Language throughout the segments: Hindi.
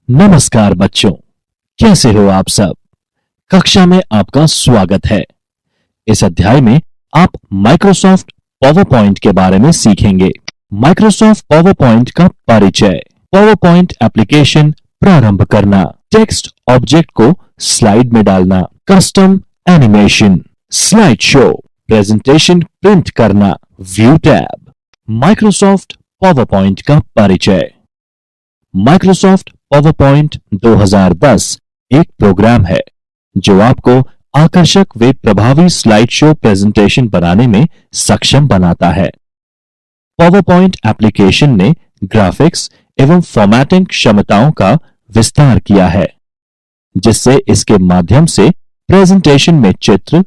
नमस्कार बच्चों, कैसे हो आप सब। कक्षा में आपका स्वागत है। इस अध्याय में आप माइक्रोसॉफ्ट पावर पॉइंट के बारे में सीखेंगे। माइक्रोसॉफ्ट पावर पॉइंट का परिचय, पावर पॉइंट एप्लीकेशन प्रारंभ करना, टेक्स्ट ऑब्जेक्ट को स्लाइड में डालना, custom animation, slide show, presentation print करना, view tab. Microsoft PowerPoint का परिचय। माइक्रोसॉफ्ट पावर पॉइंट 2010 एक प्रोग्राम है जो आपको आकर्षक व प्रभावी स्लाइड शो प्रेजेंटेशन बनाने में सक्षम बनाता है। पावर पॉइंट एप्लीकेशन ने ग्राफिक्स एवं फॉर्मेटिंग क्षमताओं का विस्तार किया है, जिससे इसके माध्यम से प्रेजेंटेशन में चित्र,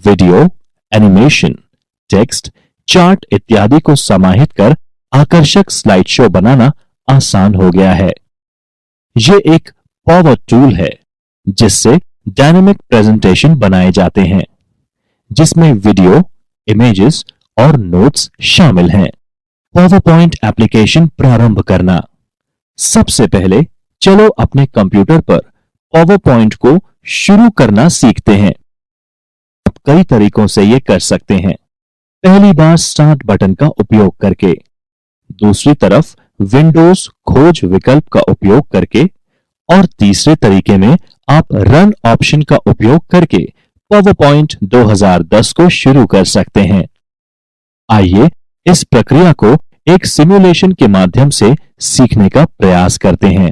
वीडियो, एनिमेशन, टेक्स्ट, चार्ट इत्यादि को समाहित कर आकर्षक स्लाइड शो बनाना आसान हो गया है। यह एक पावर टूल है जिससे डायनामिक प्रेजेंटेशन बनाए जाते हैं, जिसमें वीडियो, इमेजेस और नोट्स शामिल हैं। पावर पॉइंट एप्लीकेशन प्रारंभ करना। सबसे पहले चलो अपने कंप्यूटर पर पावर पॉइंट को शुरू करना सीखते हैं। आप कई तरीकों से यह कर सकते हैं। पहली बार स्टार्ट बटन का उपयोग करके, दूसरी तरफ विंडोज खोज विकल्प का उपयोग करके और तीसरे तरीके में आप रन ऑप्शन का उपयोग करके पावर पॉइंट 2010 को शुरू कर सकते हैं। आइए इस प्रक्रिया को एक सिमुलेशन के माध्यम से सीखने का प्रयास करते हैं।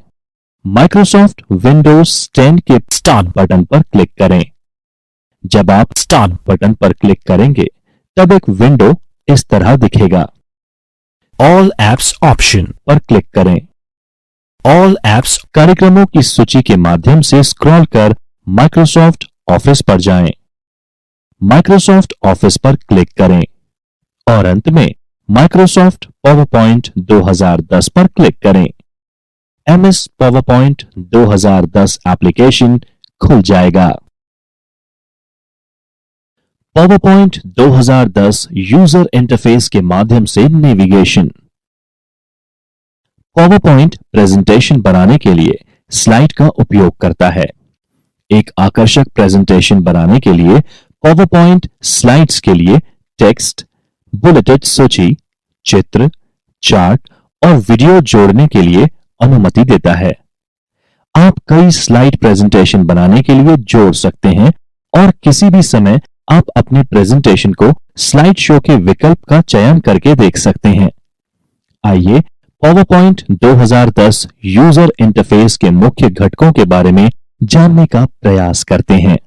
माइक्रोसॉफ्ट विंडोज 10 के स्टार्ट बटन पर क्लिक करें। जब आप स्टार्ट बटन पर क्लिक करेंगे तब एक विंडो इस तरह दिखेगा। ऑल एप्स ऑप्शन पर क्लिक करें। ऑल एप्स कार्यक्रमों की सूची के माध्यम से स्क्रॉल कर माइक्रोसॉफ्ट ऑफिस पर जाएं। माइक्रोसॉफ्ट ऑफिस पर क्लिक करें और अंत में माइक्रोसॉफ्ट पावर पॉइंट 2010 पर क्लिक करें। एमएस पावर पॉइंट 2010 एप्लीकेशन खुल जाएगा। पावर पॉइंट 2010 यूजर इंटरफेस के माध्यम से नेविगेशन। पावर पॉइंट प्रेजेंटेशन बनाने के लिए स्लाइड का उपयोग करता है। एक आकर्षक प्रेजेंटेशन बनाने के लिए पावर पॉइंट स्लाइड्स के लिए टेक्स्ट, बुलेटेड सूची, चित्र, चार्ट और वीडियो जोड़ने के लिए अनुमति देता है। आप कई स्लाइड प्रेजेंटेशन बनाने के लिए जोड़ सकते हैं और किसी भी समय आप अपने प्रेजेंटेशन को स्लाइड शो के विकल्प का चयन करके देख सकते हैं। आइए पावर पॉइंट 2010 यूजर इंटरफेस के मुख्य घटकों के बारे में जानने का प्रयास करते हैं।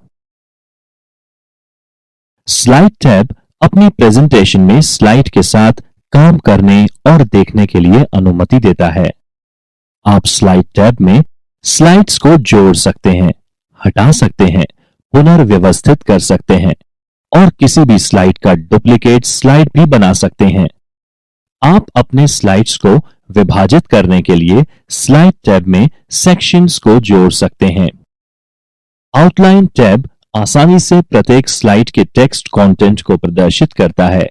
स्लाइड टैब अपनी प्रेजेंटेशन में स्लाइड के साथ काम करने और देखने के लिए अनुमति देता है। आप स्लाइड टैब में स्लाइड्स को जोड़ सकते हैं, हटा सकते हैं, पुनर्व्यवस्थित कर सकते हैं और किसी भी स्लाइड का डुप्लीकेट स्लाइड भी बना सकते हैं। आप अपने स्लाइड्स को विभाजित करने के लिए स्लाइड टैब में सेक्शंस को जोड़ सकते हैं। आउटलाइन टैब आसानी से प्रत्येक स्लाइड के टेक्स्ट कंटेंट को प्रदर्शित करता है।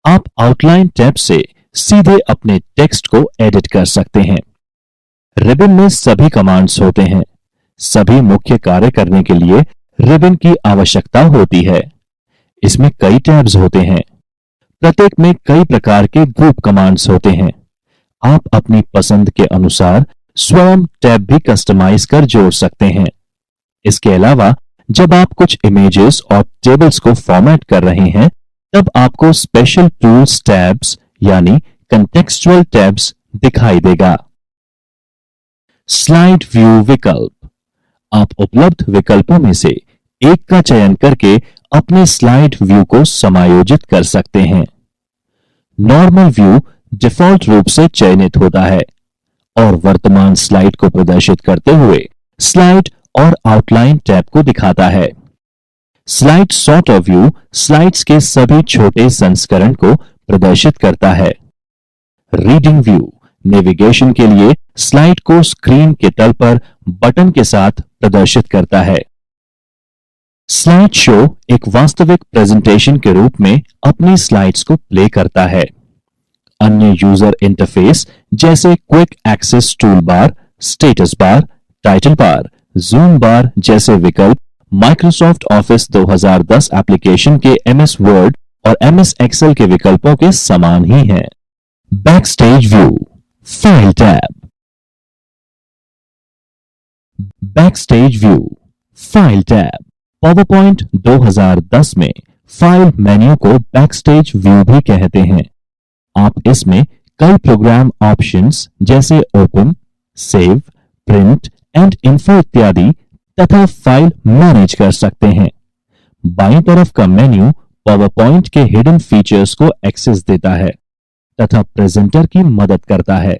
आप आउटलाइन टैब से सीधे अपने टेक्स्ट को एडिट कर सकते हैं। रिबन में सभी कमांड्स होते हैं। सभी मुख्य कार्य करने के लिए रिबन की आवश्यकता होती है। इसमें कई टैब्स होते हैं। प्रत्येक में कई प्रकार के ग्रुप कमांड्स होते हैं। आप अपनी पसंद के अनुसार स्वयं टैब भी कस्टमाइज कर जोड़ सकते हैं। इसके अलावा जब आप कुछ इमेजेस और टेबल्स को फॉर्मेट कर रहे हैं तब आपको स्पेशल टूल्स टैब्स यानी कंटेक्सचुअल टैब्स दिखाई देगा। स्लाइड व्यू विकल्प। आप उपलब्ध विकल्पों में से एक का चयन करके अपने स्लाइड व्यू को समायोजित कर सकते हैं। नॉर्मल व्यू डिफॉल्ट रूप से चयनित होता है और वर्तमान स्लाइड को प्रदर्शित करते हुए स्लाइड और आउटलाइन टैब को दिखाता है। स्लाइड सॉर्टर व्यू स्लाइड्स के सभी छोटे संस्करण को प्रदर्शित करता है। रीडिंग व्यू नेविगेशन के लिए स्लाइड को स्क्रीन के तल पर बटन के साथ प्रदर्शित करता है। स्लाइड शो एक वास्तविक प्रेजेंटेशन के रूप में अपनी स्लाइड्स को प्ले करता है। अन्य यूजर इंटरफेस जैसे quick access tool bar, status bar, title bar, zoom bar जैसे विकल्प माइक्रोसॉफ्ट ऑफिस 2010 एप्लीकेशन के एमएस वर्ड और एमएस एक्सेल के विकल्पों के समान ही हैं। Backstage view, file tab. Backstage view, file tab. PowerPoint 2010 में फाइल मेन्यू को बैकस्टेज व्यू भी कहते हैं। आप इसमें कई प्रोग्राम ऑप्शंस जैसे open, save, print and info इत्यादि तथा फाइल मैनेज कर सकते हैं। बाईं तरफ का मेन्यू पावरपॉइंट के हिडन फीचर्स को एक्सेस देता है तथा प्रेजेंटर की मदद करता है।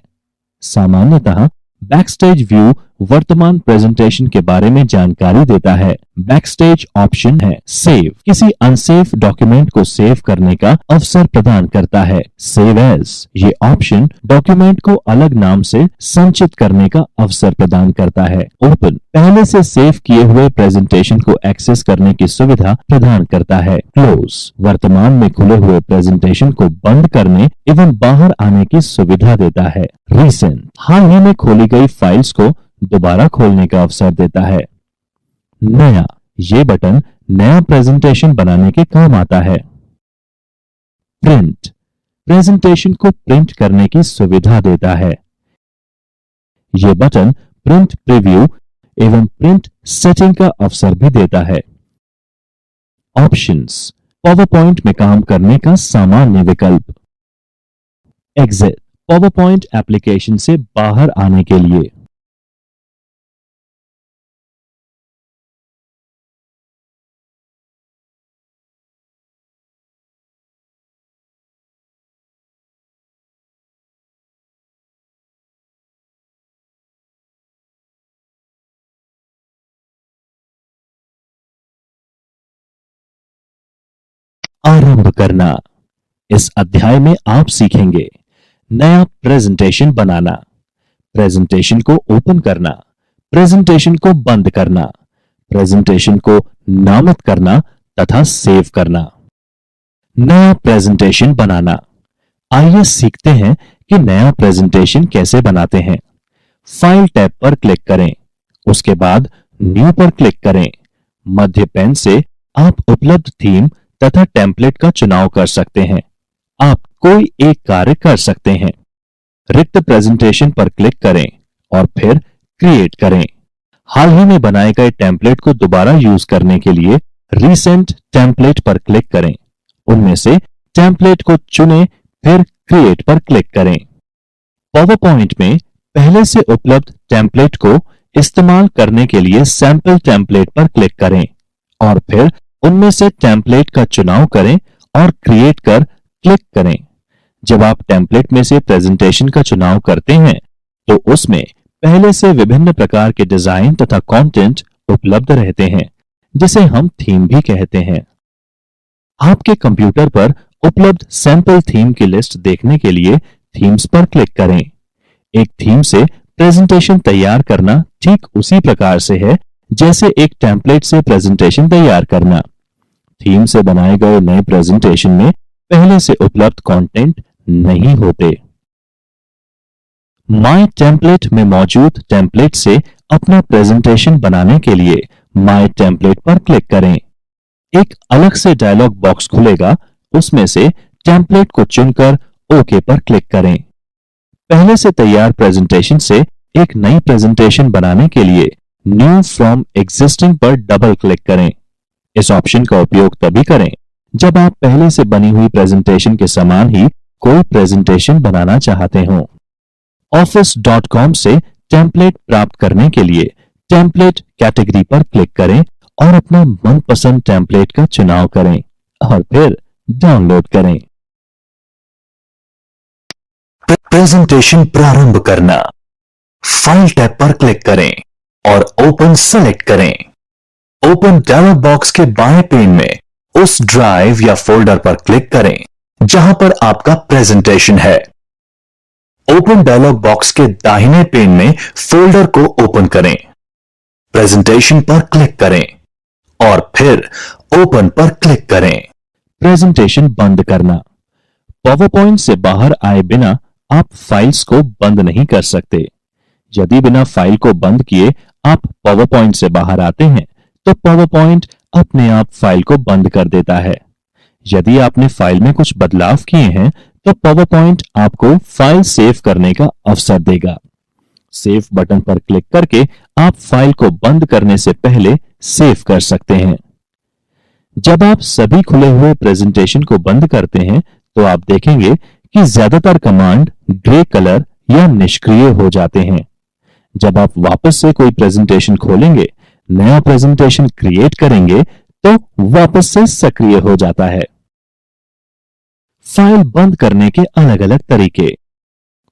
सामान्यतः बैकस्टेज व्यू वर्तमान प्रेजेंटेशन के बारे में जानकारी देता है। बैकस्टेज ऑप्शन है सेव, किसी अनसेफ डॉक्यूमेंट को सेव करने का अवसर प्रदान करता है। सेव एज, ये ऑप्शन डॉक्यूमेंट को अलग नाम से संचित करने का अवसर प्रदान करता है। ओपन, पहले से सेव किए हुए प्रेजेंटेशन को एक्सेस करने की सुविधा प्रदान करता है। क्लोज, वर्तमान में खुले हुए प्रेजेंटेशन को बंद करने एवं बाहर आने की सुविधा देता है। रिसेंट, हाल ही में खोली गई फाइल्स को दोबारा खोलने का अवसर देता है। नया, ये बटन नया प्रेजेंटेशन बनाने के काम आता है। प्रिंट, प्रेजेंटेशन को प्रिंट करने की सुविधा देता है। यह बटन प्रिंट प्रीव्यू एवं प्रिंट सेटिंग का अवसर भी देता है। ऑप्शंस, पावरपॉइंट में काम करने का सामान्य विकल्प। एग्जिट, पावरपॉइंट एप्लीकेशन से बाहर आने के लिए। आरंभ करना, इस अध्याय में आप सीखेंगे नया प्रेजेंटेशन बनाना, प्रेजेंटेशन को ओपन करना, प्रेजेंटेशन को बंद करना, प्रेजेंटेशन को नामित करना तथा सेव करना। नया प्रेजेंटेशन बनाना, आइए सीखते हैं कि नया प्रेजेंटेशन कैसे बनाते हैं। फाइल टैब पर क्लिक करें, उसके बाद न्यू पर क्लिक करें। मध्य पैन से आप उपलब्ध थीम तथा टेम्पलेट का चुनाव कर सकते हैं। आप कोई एक कार्य कर सकते हैं। रिक्त प्रेजेंटेशन पर क्लिक करें और फिर क्रिएट करें। हाल ही में बनाए गए टेम्पलेट को दोबारा यूज करने के लिए रीसेंट टेम्पलेट पर क्लिक करें। उनमें से टेम्पलेट को चुनें, फिर क्रिएट पर क्लिक करें। पावरपॉइंट में पहले से उपलब्ध टेम्पलेट को इस्तेमाल करने के लिए सैंपल टेम्पलेट पर क्लिक करें और फिर उनमें से टेम्पलेट का चुनाव करें और क्रिएट कर क्लिक करें। जब आप टेम्पलेट में से प्रेजेंटेशन का चुनाव करते हैं तो उसमें पहले से विभिन्न प्रकार के डिजाइन तथा कंटेंट उपलब्ध रहते हैं, जिसे हम थीम भी कहते हैं। आपके कंप्यूटर पर उपलब्ध सैंपल थीम की लिस्ट देखने के लिए थीम्स पर क्लिक करें। एक थीम से प्रेजेंटेशन तैयार करना ठीक उसी प्रकार से है जैसे एक टेम्पलेट से प्रेजेंटेशन तैयार करना। थीम से बनाए गए नए प्रेजेंटेशन में पहले से उपलब्ध कंटेंट नहीं होते। माय टेम्पलेट में मौजूद टेम्पलेट से अपना प्रेजेंटेशन बनाने के लिए माय टेम्पलेट पर क्लिक करें। एक अलग से डायलॉग बॉक्स खुलेगा, उसमें से टेम्पलेट को चुनकर ओके पर क्लिक करें। पहले से तैयार प्रेजेंटेशन से एक नई प्रेजेंटेशन बनाने के लिए न्यू फ्रॉम एग्जिस्टिंग पर डबल क्लिक करें। इस ऑप्शन का उपयोग तभी करें जब आप पहले से बनी हुई प्रेजेंटेशन के समान ही कोई प्रेजेंटेशन बनाना चाहते हो। office.com से टेम्पलेट प्राप्त करने के लिए टेम्पलेट कैटेगरी पर क्लिक करें और अपना मनपसंद टेम्पलेट का चुनाव करें और फिर डाउनलोड करें। प्रेजेंटेशन प्रारंभ करना, फाइल टैब पर क्लिक करें और ओपन सेलेक्ट करें। ओपन डायलॉग बॉक्स के बाएं पेन में उस ड्राइव या फोल्डर पर क्लिक करें जहां पर आपका प्रेजेंटेशन है। ओपन डायलॉग बॉक्स के दाहिने पेन में फोल्डर को ओपन करें। प्रेजेंटेशन पर क्लिक करें और फिर ओपन पर क्लिक करें। प्रेजेंटेशन बंद करना, पावरपॉइंट से बाहर आए बिना आप फाइल्स को बंद नहीं कर सकते। यदि बिना फाइल को बंद किए आप पावर पॉइंट से बाहर आते हैं तो पावर पॉइंट अपने आप फाइल को बंद कर देता है। यदि आपने फाइल में कुछ बदलाव किए हैं तो पावर पॉइंट आपको फाइल सेव करने का अवसर देगा। सेव बटन पर क्लिक करके आप फाइल को बंद करने से पहले सेव कर सकते हैं। जब आप सभी खुले हुए प्रेजेंटेशन को बंद करते हैं तो आप देखेंगे कि ज्यादातर कमांड ग्रे कलर या निष्क्रिय हो जाते हैं। जब आप वापस से कोई प्रेजेंटेशन खोलेंगे, नया प्रेजेंटेशन क्रिएट करेंगे तो वापस से सक्रिय हो जाता है। फाइल बंद करने के अलग अलग तरीके।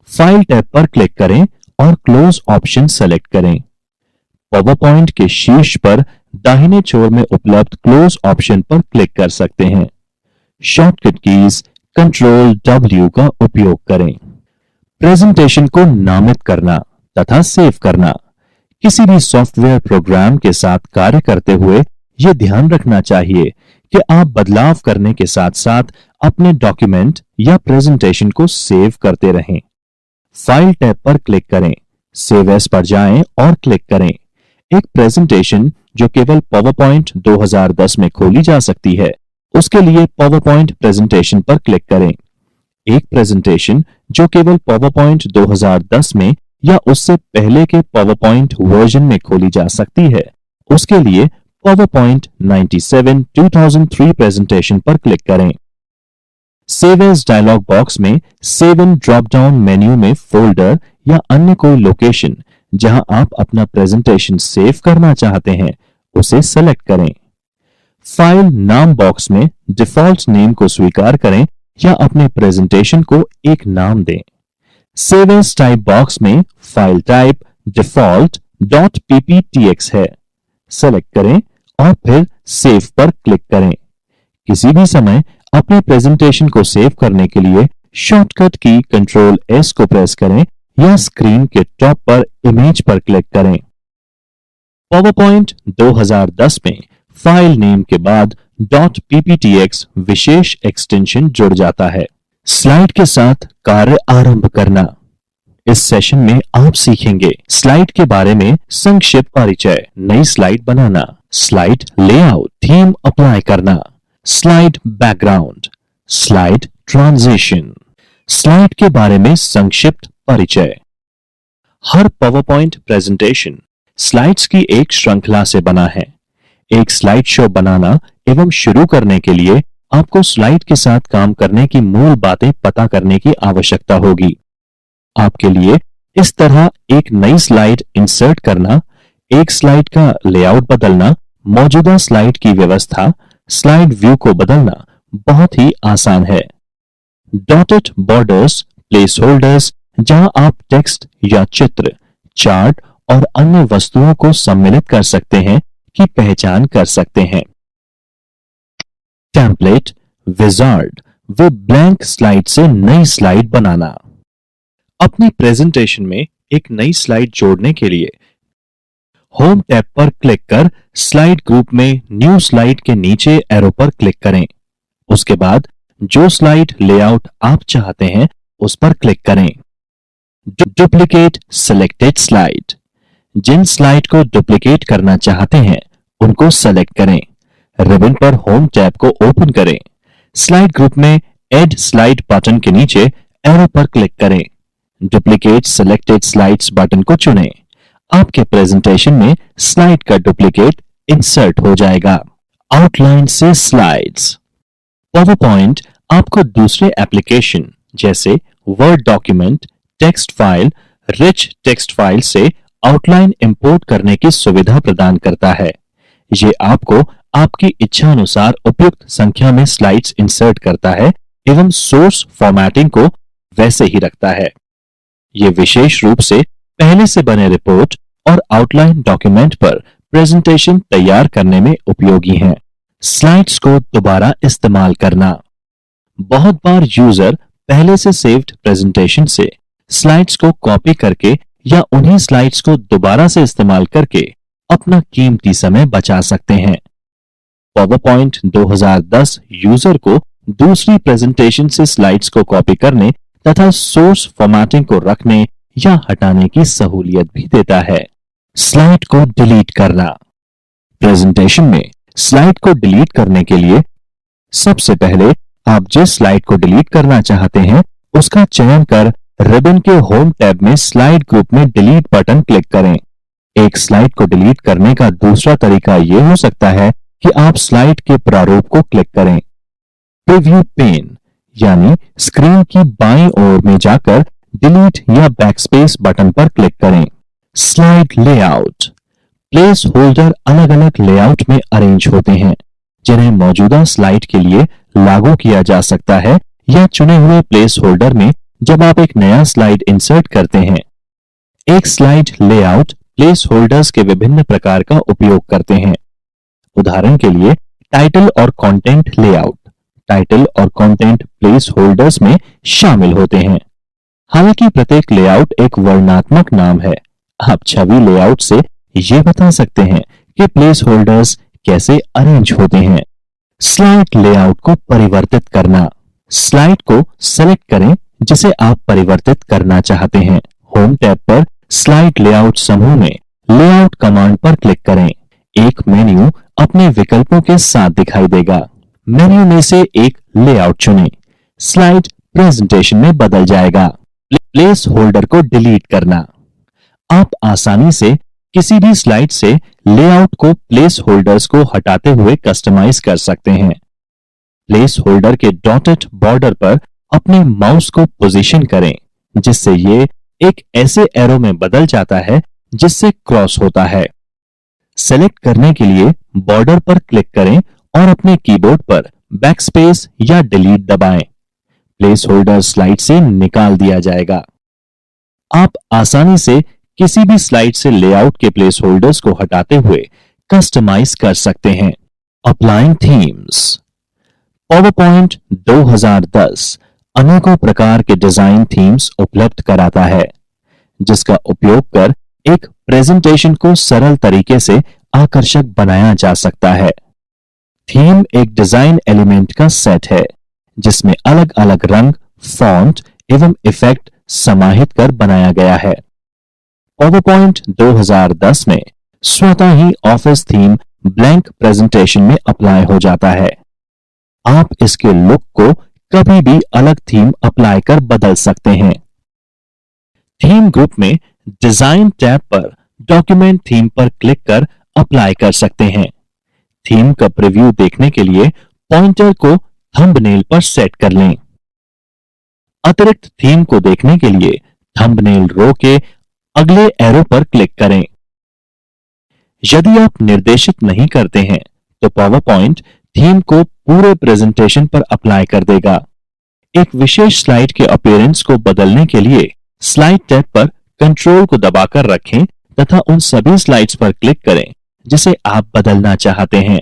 फाइल टैब पर क्लिक करें और क्लोज ऑप्शन सेलेक्ट करें। पावर पॉइंट के शीर्ष पर दाहिने छोर में उपलब्ध क्लोज ऑप्शन पर क्लिक कर सकते हैं। शॉर्टकट कीज कंट्रोल W का उपयोग करें। प्रेजेंटेशन को नामित करना तथा सेव करना। किसी भी सॉफ्टवेयर प्रोग्राम के साथ कार्य करते हुए यह ध्यान रखना चाहिए कि आप बदलाव करने के साथ साथ अपने डॉक्यूमेंट या प्रेजेंटेशन को सेव करते रहें। फाइल टैब पर क्लिक करें, सेव एज पर जाएं और क्लिक करें। एक प्रेजेंटेशन जो केवल पावर पॉइंट 2010 में खोली जा सकती है, उसके लिए पावर पॉइंट प्रेजेंटेशन पर क्लिक करें। एक प्रेजेंटेशन जो केवल पावर पॉइंट 2010 में या उससे पहले के पावर पॉइंट वर्जन में खोली जा सकती है, उसके लिए पावर पॉइंट 97 2003 प्रेजेंटेशन पर क्लिक करें। सेव एज डायलॉग बॉक्स में save in drop down menu में फोल्डर या अन्य कोई लोकेशन जहां आप अपना प्रेजेंटेशन सेव करना चाहते हैं उसे सेलेक्ट करें। फाइल नाम बॉक्स में डिफॉल्ट नेम को स्वीकार करें या अपने प्रेजेंटेशन को एक नाम दें। सेव एज टाइप बॉक्स में फाइल टाइप डिफॉल्ट .pptx है, सेलेक्ट करें और फिर सेव पर क्लिक करें। किसी भी समय अपने प्रेजेंटेशन को सेव करने के लिए शॉर्टकट की कंट्रोल S को प्रेस करें या स्क्रीन के टॉप पर इमेज पर क्लिक करें। पावर पॉइंट 2010 में फाइल नेम के बाद .pptx विशेष एक्सटेंशन जुड़ जाता है। स्लाइड के साथ कार्य आरंभ करना। इस सेशन में आप सीखेंगे स्लाइड के बारे में संक्षिप्त परिचय, नई स्लाइड बनाना, स्लाइड लेआउट, थीम अप्लाई करना, slide background, slide transition. Slide के बारे में संक्षिप्त परिचय। हर पावर पॉइंट प्रेजेंटेशन स्लाइड्स की एक श्रृंखला से बना है। एक स्लाइड शो बनाना एवं शुरू करने के लिए आपको स्लाइड के साथ काम करने की मूल बातें पता करने की आवश्यकता होगी। आपके लिए इस तरह एक नई स्लाइड इंसर्ट करना, एक स्लाइड का लेआउट बदलना, मौजूदा स्लाइड की व्यवस्था, स्लाइड व्यू को बदलना बहुत ही आसान है। डॉटेड बॉर्डर्स, प्लेस होल्डर्स, जहां आप टेक्स्ट या चित्र, चार्ट और अन्य वस्तुओं को सम्मिलित कर सकते हैं की पहचान कर सकते हैं। टेम्पलेट, विजार्ड व ब्लैंक स्लाइड से नई स्लाइड बनाना। अपनी प्रेजेंटेशन में एक नई स्लाइड जोड़ने के लिए होम टैब पर क्लिक कर स्लाइड ग्रुप में न्यू स्लाइड के नीचे एरो पर क्लिक करें। उसके बाद जो स्लाइड लेआउट आप चाहते हैं उस पर क्लिक करें। Duplicate selected slide. जिन स्लाइड को डुप्लीकेट करना चाहते हैं उनको सेलेक्ट करें। रिबन पर होम टैब को ओपन करें। स्लाइड ग्रुप में ऐड स्लाइड बटन के नीचे एरो पर क्लिक करें। डुप्लीकेट सिलेक्टेड स्लाइड्स बटन को चुनें। आपके प्रेजेंटेशन में स्लाइड का डुप्लीकेट इंसर्ट हो जाएगा। आउटलाइन से स्लाइड्स। पावर पॉइंट आपको दूसरे एप्लीकेशन जैसे word document, text file, rich text file से आउटलाइन इंपोर्ट करने की सुविधा प्रदान करता है। ये आपको आपकी इच्छा अनुसार उपयुक्त संख्या में स्लाइड्स इंसर्ट करता है एवं सोर्स फॉर्मेटिंग को वैसे ही रखता है। ये विशेष रूप से पहले से बने रिपोर्ट और आउटलाइन डॉक्यूमेंट पर प्रेजेंटेशन तैयार करने में उपयोगी है। स्लाइड्स को दोबारा इस्तेमाल करना। बहुत बार यूजर पहले से सेव्ड प्रेजेंटेशन से स्लाइड्स को कॉपी करके या उन्हीं स्लाइड्स को दोबारा से इस्तेमाल करके अपना कीमती समय बचा सकते हैं। पावर पॉइंट 2010 यूजर को दूसरी प्रेजेंटेशन से स्लाइड्स को कॉपी करने तथा सोर्स फॉर्मेटिंग को रखने या हटाने की सहूलियत भी देता है। स्लाइड को डिलीट करना। प्रेजेंटेशन में स्लाइड को डिलीट करने के लिए सबसे पहले आप जिस स्लाइड को डिलीट करना चाहते हैं उसका चयन कर रिबन के होम टैब में स्लाइड ग्रुप में डिलीट बटन क्लिक करें। एक स्लाइड को डिलीट करने का दूसरा तरीका यह हो सकता है कि आप स्लाइड के प्रारूप को क्लिक करें। प्रीव्यू पेन यानी स्क्रीन की बाईं ओर में जाकर डिलीट या बैकस्पेस बटन पर क्लिक करें। Slide layout. प्लेस होल्डर अलग अलग लेआउट में अरेंज होते हैं जिन्हें मौजूदा स्लाइड के लिए लागू किया जा सकता है या चुने हुए प्लेस होल्डर में जब आप एक नया स्लाइड इंसर्ट करते हैं। एक स्लाइड लेआउट प्लेस होल्डर्स के विभिन्न प्रकार का उपयोग करते हैं। उदाहरण के लिए टाइटल और कंटेंट लेआउट टाइटल और कंटेंट प्लेस होल्डर्स में शामिल होते हैं। हालांकि प्रत्येक लेआउट एक वर्णनात्मक नाम है, आप छवि लेआउट से यह बता सकते हैं कि प्लेस होल्डर्स कैसे अरेंज होते हैं। स्लाइड लेआउट को परिवर्तित करना। स्लाइड को सेलेक्ट करें जिसे आप परिवर्तित करना चाहते हैं। होम टैब पर स्लाइड लेआउट समूह में लेआउट कमांड पर क्लिक करें। एक मेन्यू अपने विकल्पों के साथ दिखाई देगा। मेन्यू में से एक लेआउट चुनें। स्लाइड प्रेजेंटेशन में बदल जाएगा। प्लेस होल्डर को डिलीट करना। आप आसानी से किसी भी स्लाइड से लेआउट को प्लेस होल्डर्स को हटाते हुए कस्टमाइज कर सकते हैं। प्लेस होल्डर के डॉटेड बॉर्डर पर अपने माउस को पोजीशन करें जिससे ये एक ऐसे एरो में बदल जाता है जिससे क्रॉस होता है। सेलेक्ट करने के लिए बॉर्डर पर क्लिक करें और अपने कीबोर्ड पर बैकस्पेस या डिलीट दबाएं। प्लेस होल्डर स्लाइड से निकाल दिया जाएगा। आप आसानी से किसी भी स्लाइड से लेआउट के प्लेस होल्डर्स को हटाते हुए कस्टमाइज कर सकते हैं। Applying themes. पावरपॉइंट 2010 अनेकों प्रकार के डिजाइन थीम्स उपलब्ध कराता है जिसका उपयोग कर एक प्रेजेंटेशन को सरल तरीके से आकर्षक बनाया जा सकता है। थीम एक डिजाइन एलिमेंट का सेट है जिसमें अलग अलग रंग, फॉन्ट एवं इफेक्ट समाहित कर बनाया गया है। पावरपॉइंट 2010 में स्वतः ही ऑफिस थीम ब्लैंक प्रेजेंटेशन में अप्लाई हो जाता है। आप इसके लुक को कभी भी अलग थीम अप्लाई कर बदल सकते हैं। थीम ग्रुप में डिजाइन टैब पर डॉक्यूमेंट थीम पर क्लिक कर अप्लाई कर सकते हैं। थीम का प्रीव्यू देखने के लिए पॉइंटर को थंबनेल पर सेट कर लें। अतिरिक्त थीम को देखने के लिए थंबनेल रो के अगले एरो पर क्लिक करें। यदि आप निर्देशित नहीं करते हैं तो पावरपॉइंट थीम को पूरे प्रेजेंटेशन पर अप्लाई कर देगा। एक विशेष स्लाइड के अपीयरेंस को बदलने के लिए स्लाइड टैब पर कंट्रोल को दबाकर रखें तथा उन सभी स्लाइड्स पर क्लिक करें जिसे आप बदलना चाहते हैं।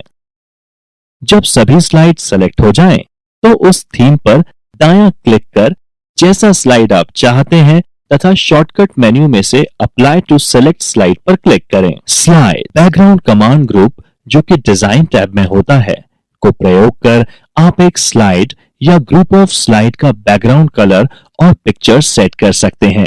जब सभी स्लाइड सेलेक्ट हो जाएं, तो उस थीम पर दायां क्लिक कर जैसा स्लाइड आप चाहते हैं तथा शॉर्टकट मेन्यू में से अप्लाई टू सेलेक्ट स्लाइड पर क्लिक करें। स्लाइड बैकग्राउंड कमांड ग्रुप जो कि डिजाइन टैब में होता है को प्रयोग कर आप एक स्लाइड या ग्रुप ऑफ स्लाइड का बैकग्राउंड कलर और पिक्चर सेट कर सकते हैं।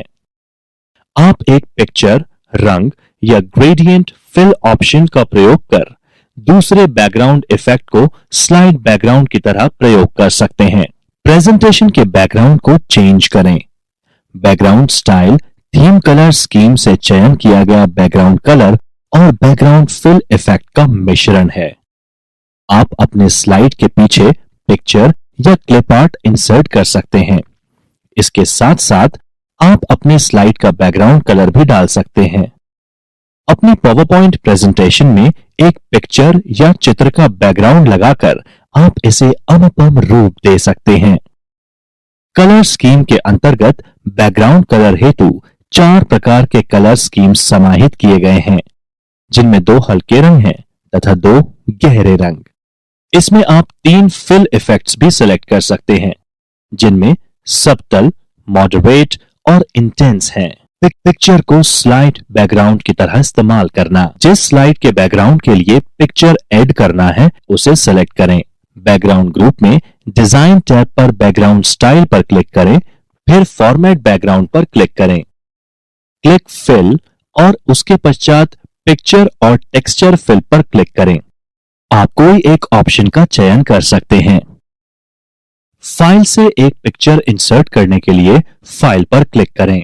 आप एक पिक्चर, रंग या ग्रेडियंट फिल ऑप्शन का प्रयोग कर दूसरे बैकग्राउंड इफेक्ट को स्लाइड बैकग्राउंड की तरह प्रयोग कर सकते हैं। प्रेजेंटेशन के बैकग्राउंड को चेंज करें। Background style theme colour scheme से चयन किया गया बैकग्राउंड कलर और बैकग्राउंड फिल इफेक्ट का मिश्रण है। आप अपने स्लाइड के पीछे पिक्चर या क्लिप आर्ट इंसर्ट कर सकते हैं। इसके साथ साथ आप अपने स्लाइड का बैकग्राउंड कलर भी डाल सकते हैं। अपनी पावरपॉइंट प्रेजेंटेशन में एक पिक्चर या चित्र का बैकग्राउंड लगाकर आप इसे अनुपम रूप दे सकते हैं। कलर स्कीम के अंतर्गत बैकग्राउंड कलर हेतु 4 प्रकार के कलर स्कीम समाहित किए गए हैं, जिनमें 2 हल्के रंग हैं तथा 2 गहरे रंग। इसमें आप 3 फिल इफेक्ट्स भी सिलेक्ट कर सकते हैं, जिनमें सबटल, मॉडरेट और इंटेंस हैं। पिक्चर को स्लाइड बैकग्राउंड की तरह इस्तेमाल करना। जिस स्लाइड के बैकग्राउंड के लिए पिक्चर ऐड करना है उसे सेलेक्ट करें। बैकग्राउंड ग्रुप में डिजाइन टैब पर बैकग्राउंड स्टाइल पर क्लिक करें, फिर फॉर्मेट बैकग्राउंड पर क्लिक करें। क्लिक फिल और उसके पश्चात पिक्चर और टेक्सचर फिल पर क्लिक करें। आप कोई एक ऑप्शन का चयन कर सकते हैं। फाइल से एक पिक्चर इंसर्ट करने के लिए फाइल पर क्लिक करें।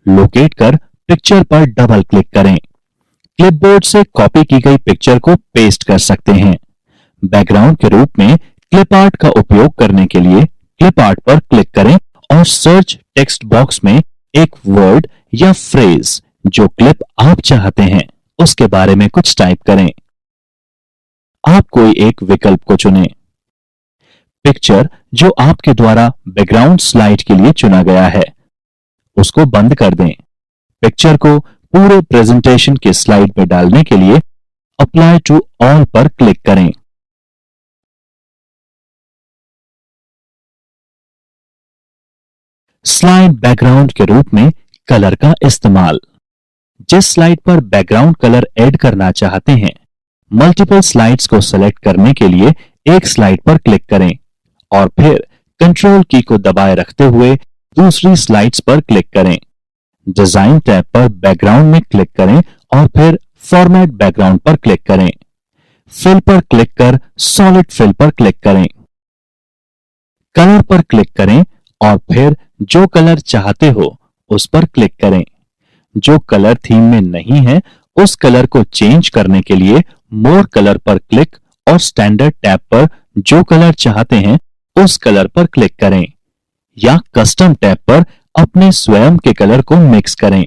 लोकेट कर पिक्चर पर डबल क्लिक करें। क्लिपबोर्ड से कॉपी की गई पिक्चर को पेस्ट कर सकते हैं। बैकग्राउंड के रूप में क्लिप आर्ट का उपयोग करने के लिए क्लिप आर्ट पर क्लिक करें और सर्च टेक्स्ट बॉक्स में एक वर्ड या फ्रेज जो क्लिप आप चाहते हैं उसके बारे में कुछ टाइप करें। आप कोई एक विकल्प को चुनें। पिक्चर जो आपके द्वारा बैकग्राउंड स्लाइड के लिए चुना गया है उसको बंद कर दें। पिक्चर को पूरे प्रेजेंटेशन के स्लाइड में डालने के लिए अप्लाई टू ऑल पर क्लिक करें। स्लाइड बैकग्राउंड के रूप में कलर का इस्तेमाल। जिस स्लाइड पर बैकग्राउंड कलर ऐड करना चाहते हैं, मल्टीपल स्लाइड्स को सेलेक्ट करने के लिए एक स्लाइड पर क्लिक करें और फिर कंट्रोल की को दबाए रखते हुए दूसरी स्लाइड्स पर क्लिक करें। डिजाइन टैब पर बैकग्राउंड में क्लिक करें और फिर फॉर्मेट बैकग्राउंड पर क्लिक करें। फिल पर क्लिक कर सॉलिड फिल पर क्लिक करें। कलर पर क्लिक करें और फिर जो कलर चाहते हो उस पर क्लिक करें। जो कलर थीम में नहीं है उस कलर को चेंज करने के लिए मोर कलर पर क्लिक और स्टैंडर्ड टैब पर जो कलर चाहते हैं उस कलर पर क्लिक करें या कस्टम टैब पर अपने स्वयं के कलर को मिक्स करें।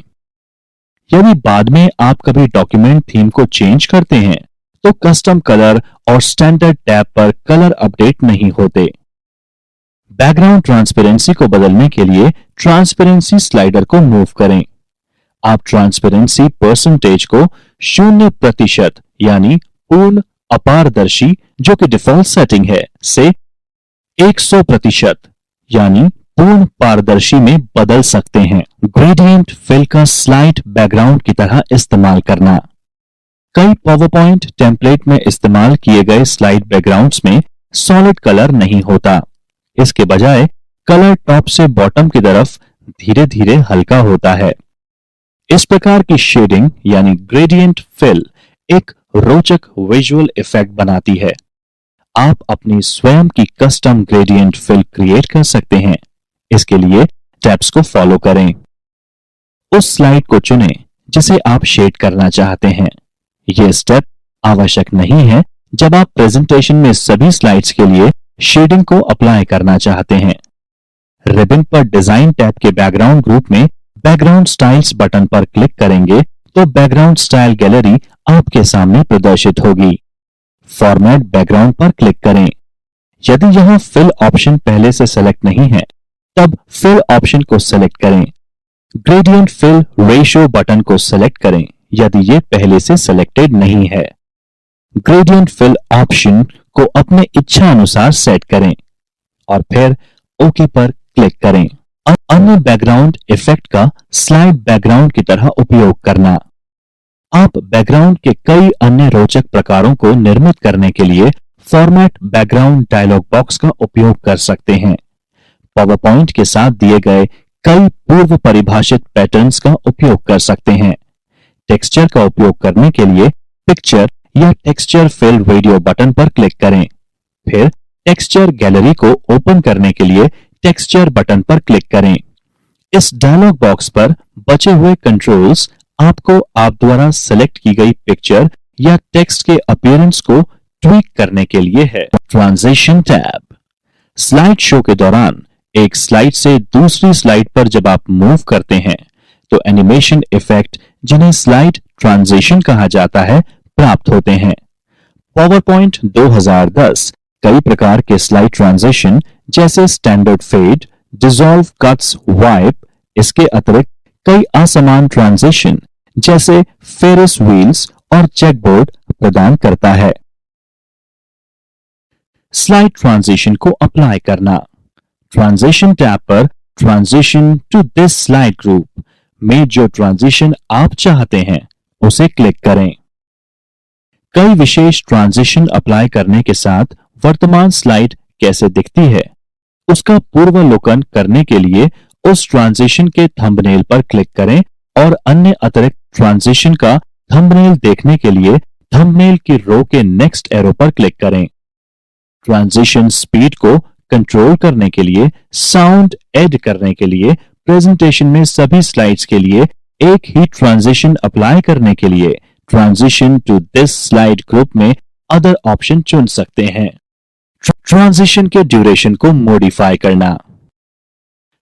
यदि बाद में आप कभी डॉक्यूमेंट थीम को चेंज करते हैं तो कस्टम कलर और स्टैंडर्ड टैब पर कलर अपडेट नहीं होते। बैकग्राउंड ट्रांसपेरेंसी को बदलने के लिए ट्रांसपेरेंसी स्लाइडर को मूव करें। आप ट्रांसपेरेंसी परसेंटेज को 0% यानी पूर्ण अपारदर्शी जो कि डिफॉल्ट सेटिंग है से 100% यानी पूर्ण पारदर्शी में बदल सकते हैं। ग्रेडियंट फिल का स्लाइड बैकग्राउंड की तरह इस्तेमाल करना। कई पावरपॉइंट टेम्पलेट में इस्तेमाल किए गए स्लाइड बैकग्राउंड्स में सॉलिड कलर नहीं होता। इसके बजाय कलर टॉप से बॉटम की तरफ धीरे धीरे हल्का होता है। इस प्रकार की शेडिंग यानी ग्रेडियंट फिल एक रोचक विजुअल इफेक्ट बनाती है। आप अपनी स्वयं की कस्टम ग्रेडियंट फिल क्रिएट कर सकते हैं। इसके लिए स्टेप्स को फॉलो करें। उस स्लाइड को चुनें जिसे आप शेड करना चाहते हैं। यह स्टेप आवश्यक नहीं है जब आप प्रेजेंटेशन में सभी स्लाइड्स के लिए शेडिंग को अप्लाई करना चाहते हैं। रिबन पर डिजाइन टैब के बैकग्राउंड ग्रुप में बैकग्राउंड स्टाइल्स बटन पर क्लिक करेंगे तो बैकग्राउंड स्टाइल गैलरी आपके सामने प्रदर्शित होगी। फॉर्मेट बैकग्राउंड पर क्लिक करें। यदि यहां फिल ऑप्शन पहले से सेलेक्ट नहीं है तब फिल ऑप्शन को सेलेक्ट करें। ग्रेडियंट फिल रेशियो बटन को सेलेक्ट करें यदि यह पहले से सेलेक्टेड नहीं है। ग्रेडियंट फिल ऑप्शन को अपने इच्छा अनुसार सेट करें और फिर ओके पर क्लिक करें। अन्य बैकग्राउंड इफेक्ट का स्लाइड बैकग्राउंड की तरह उपयोग करना। आप बैकग्राउंड के कई अन्य रोचक प्रकारों को निर्मित करने के लिए फॉर्मेट बैकग्राउंड डायलॉग बॉक्स का उपयोग कर सकते हैं। पावरपॉइंट के साथ दिए गए कई पूर्व परिभाषित पैटर्न्स का उपयोग कर सकते हैं। टेक्सचर का उपयोग करने के लिए पिक्चर या टेक्सचर फिल रेडियो बटन पर क्लिक करें। फिर टेक्सचर गैलरी को ओपन करने के लिए टेक्सचर बटन पर क्लिक करें। इस डायलॉग बॉक्स पर बचे हुए कंट्रोल्स आपको आप द्वारा सेलेक्ट की गई पिक्चर या टेक्स्ट के अपीयरेंस को ट्वीक करने के लिए है। Transition tab. स्लाइड शो के दौरान एक स्लाइड से दूसरी स्लाइड पर जब आप मूव करते हैं तो एनिमेशन इफेक्ट जिन्हें स्लाइड ट्रांजिशन कहा जाता है प्राप्त होते हैं। पावरपॉइंट 2010 कई प्रकार के स्लाइड ट्रांजिशन जैसे standard fade, dissolve, cuts, wipe, इसके अतिरिक्त कई असमान ट्रांजिशन जैसे फेरिस व्हील्स और चेकबोर्ड प्रदान करता है। स्लाइड ट्रांजिशन को अप्लाई करना। ट्रांजिशन टैब पर transition to this slide group में जो ट्रांजिशन आप चाहते हैं उसे क्लिक करें। कई विशेष ट्रांजिशन अप्लाई करने के साथ वर्तमान स्लाइड कैसे दिखती है उसका पूर्वावलोकन करने के लिए उस ट्रांजिशन के थंबनेल पर क्लिक करें और अन्य अतिरिक्त ट्रांजिशन का थंबनेल देखने के लिए थंबनेल की रो के नेक्स्ट एरो पर क्लिक करें। ट्रांजिशन स्पीड को कंट्रोल करने के लिए, साउंड ऐड करने के लिए, प्रेजेंटेशन में सभी स्लाइड्स के लिए एक ही ट्रांजिशन अप्लाई करने के लिए transition to this slide group में अदर ऑप्शन चुन सकते हैं। ट्रांजिशन के ड्यूरेशन को मॉडिफाई करना।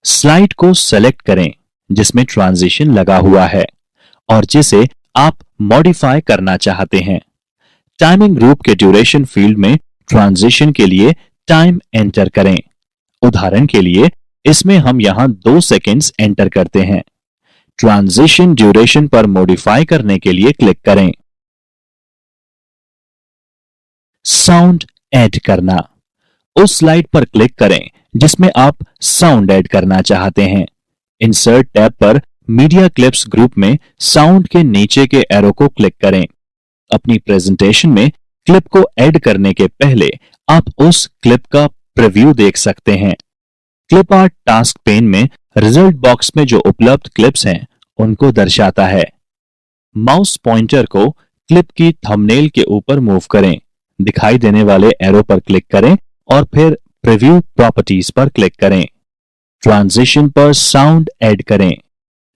स्लाइड को सेलेक्ट करें जिसमें ट्रांजिशन लगा हुआ है और जिसे आप मॉडिफाई करना चाहते हैं। टाइमिंग ग्रुप के ड्यूरेशन फील्ड में ट्रांजिशन के लिए टाइम एंटर करें। उदाहरण के लिए इसमें हम यहां 2 सेकेंड्स एंटर करते हैं। ट्रांजिशन ड्यूरेशन पर मॉडिफाई करने के लिए क्लिक करें। साउंड ऐड करना। उस स्लाइड पर क्लिक करें जिसमें आप साउंड ऐड करना चाहते हैं। इंसर्ट टैब पर मीडिया क्लिप्स ग्रुप में साउंड के नीचे के एरो को क्लिक करें। अपनी प्रेजेंटेशन में क्लिप को ऐड करने के पहले आप उस क्लिप का प्रीव्यू देख सकते हैं। क्लिप आर्ट टास्क पेन में रिजल्ट बॉक्स में जो उपलब्ध क्लिप्स हैं उनको दर्शाता है। माउस पॉइंटर को क्लिप की थंबनेल के ऊपर मूव करें। दिखाई देने वाले एरो पर क्लिक करें और फिर प्रीव्यू प्रॉपर्टीज पर क्लिक करें। ट्रांजिशन पर साउंड ऐड करें।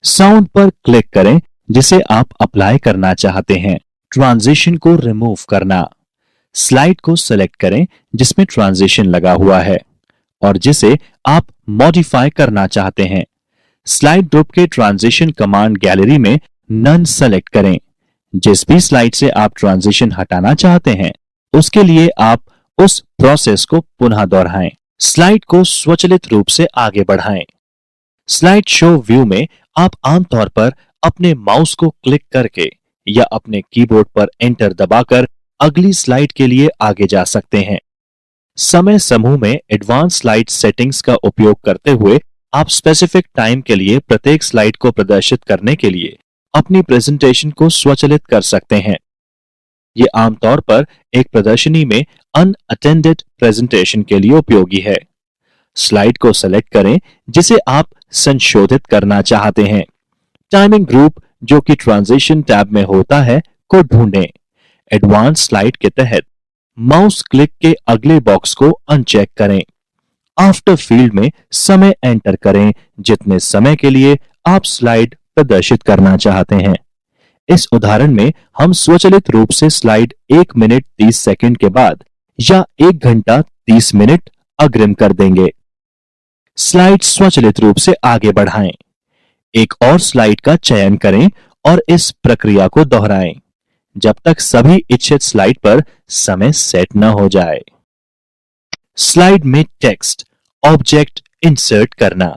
साउंड पर क्लिक करें जिसे आप अप्लाई करना चाहते हैं। ट्रांजिशन को रिमूव करना। स्लाइड को सेलेक्ट करें जिसमें ट्रांजिशन लगा हुआ है और जिसे आप मॉडिफाई करना चाहते हैं। स्लाइड ग्रुप के ट्रांजिशन कमांड गैलरी में नन सेलेक्ट करें। जिस भी स्लाइड से आप ट्रांजिशन हटाना चाहते हैं उसके लिए आप उस प्रोसेस को पुनः दोहराएं। स्लाइड को स्वचालित रूप से आगे बढ़ाएं। स्लाइड शो व्यू में आप आमतौर पर अपने माउस को क्लिक करके या अपने कीबोर्ड पर एंटर दबाकर अगली स्लाइड के लिए आगे जा सकते हैं। समय समूह में एडवांस स्लाइड सेटिंग्स का उपयोग करते हुए आप स्पेसिफिक टाइम के लिए प्रत्येक स्लाइड को प्रदर्शित करने के लिए अपनी प्रेजेंटेशन को स्वचालित कर सकते हैं। ये आमतौर पर एक प्रदर्शनी में अनअटेंडेड प्रेजेंटेशन के लिए उपयोगी है। स्लाइड को सेलेक्ट करें जिसे आप संशोधित करना चाहते हैं। टाइमिंग ग्रुप जो कि ट्रांजिशन टैब में होता है को ढूंढें। एडवांस स्लाइड के तहत माउस क्लिक के अगले बॉक्स को अनचेक करें। आफ्टर फील्ड में समय एंटर करें जितने समय के लिए आप स्लाइड प्रदर्शित करना चाहते हैं। इस उदाहरण में हम स्वचालित रूप से स्लाइड 1 मिनट 30 सेकंड के बाद या 1 घंटा 30 मिनट अग्रिम कर देंगे। स्लाइड स्वचालित रूप से आगे बढ़ाएं। एक और स्लाइड का चयन करें और इस प्रक्रिया को दोहराएं जब तक सभी इच्छित स्लाइड पर समय सेट न हो जाए। स्लाइड में टेक्स्ट ऑब्जेक्ट इंसर्ट करना।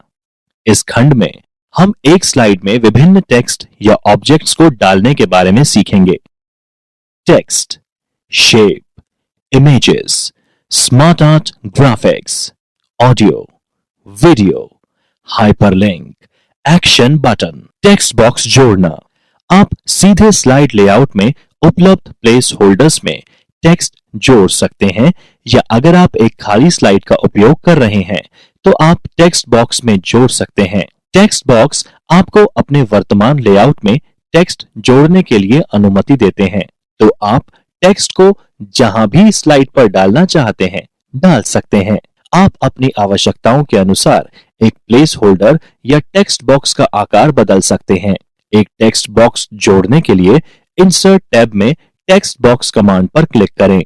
इस खंड में हम एक स्लाइड में विभिन्न टेक्स्ट या ऑब्जेक्ट्स को डालने के बारे में सीखेंगे। Text, shape, images, smart art graphics, audio, video, hyperlink, action button. Text box जोड़ना। आप सीधे स्लाइड लेआउट में उपलब्ध प्लेस होल्डर्स में टेक्स्ट जोड़ सकते हैं या अगर आप एक खाली स्लाइड का उपयोग कर रहे हैं तो आप टेक्स्ट बॉक्स में जोड़ सकते हैं। टेक्स्ट बॉक्स आपको अपने वर्तमान लेआउट में टेक्स्ट जोड़ने के लिए अनुमति देते हैं, तो आप टेक्स्ट को जहां भी स्लाइड पर डालना चाहते हैं डाल सकते हैं। आप अपनी आवश्यकताओं के अनुसार एक प्लेस होल्डर या टेक्स्ट बॉक्स का आकार बदल सकते हैं। एक टेक्स्ट बॉक्स जोड़ने के लिए इंसर्ट टैब में टेक्स्ट बॉक्स कमांड पर क्लिक करें।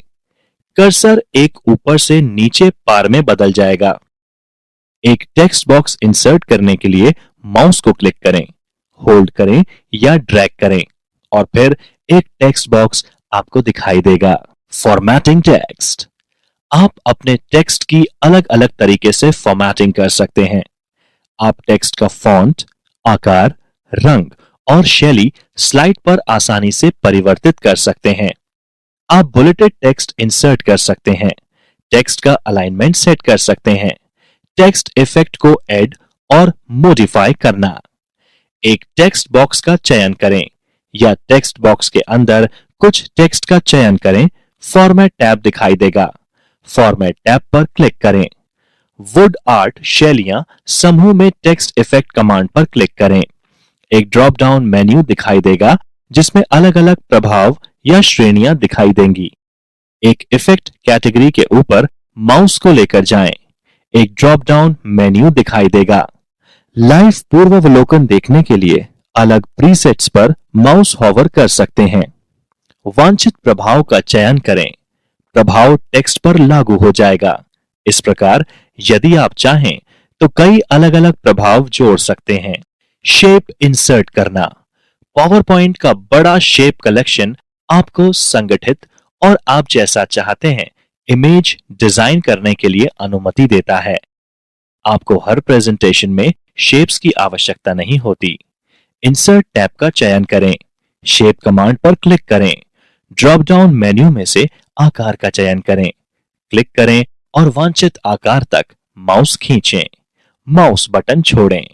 कर्सर एक ऊपर से नीचे पार में बदल जाएगा। एक टेक्स्ट बॉक्स इंसर्ट करने के लिए माउस को क्लिक करें, होल्ड करें या ड्रैग करें और फिर एक टेक्स्ट बॉक्स आपको दिखाई देगा। Formatting text. आप अपने टेक्स्ट की अलग अलग तरीके से फॉर्मेटिंग कर सकते हैं। आप टेक्स्ट का फॉन्ट, आकार, रंग और शैली स्लाइड पर आसानी से परिवर्तित कर सकते हैं। आप बुलेटेड टेक्स्ट इंसर्ट कर सकते हैं, टेक्स्ट का अलाइनमेंट सेट कर सकते हैं, टेक्स्ट इफेक्ट को ऐड और मॉडिफाई करना। एक टेक्स्ट बॉक्स का चयन करें या टेक्स्ट बॉक्स के अंदर कुछ टेक्स्ट का चयन करें। फॉर्मेट टैब दिखाई देगा। फॉर्मेट टैब पर क्लिक करें। वुड आर्ट शैलियां समूह में टेक्स्ट इफेक्ट कमांड पर क्लिक करें। एक ड्रॉप डाउन मेन्यू दिखाई देगा जिसमें अलग अलग प्रभाव या श्रेणियां दिखाई देंगी। एक इफेक्ट कैटेगरी के ऊपर माउस को लेकर जाएं। एक ड्रॉप डाउन मेन्यू दिखाई देगा। लाइव पूर्वावलोकन देखने के लिए अलग प्रीसेट्स पर माउस हॉवर कर सकते हैं। वांछित प्रभाव का चयन करें। प्रभाव टेक्स्ट पर लागू हो जाएगा। इस प्रकार यदि आप चाहें तो कई अलग अलग प्रभाव जोड़ सकते हैं। शेप इंसर्ट करना। पावर पॉइंट का बड़ा शेप कलेक्शन आपको संगठित और आप जैसा चाहते हैं इमेज डिजाइन करने के लिए अनुमति देता है। आपको हर प्रेजेंटेशन में शेप्स की आवश्यकता नहीं होती। इंसर्ट टैब का चयन करें। शेप कमांड पर क्लिक करें। ड्रॉप डाउन मेन्यू में से आकार का चयन करें। क्लिक करें और वांछित आकार तक माउस खींचें। माउस बटन छोड़ें।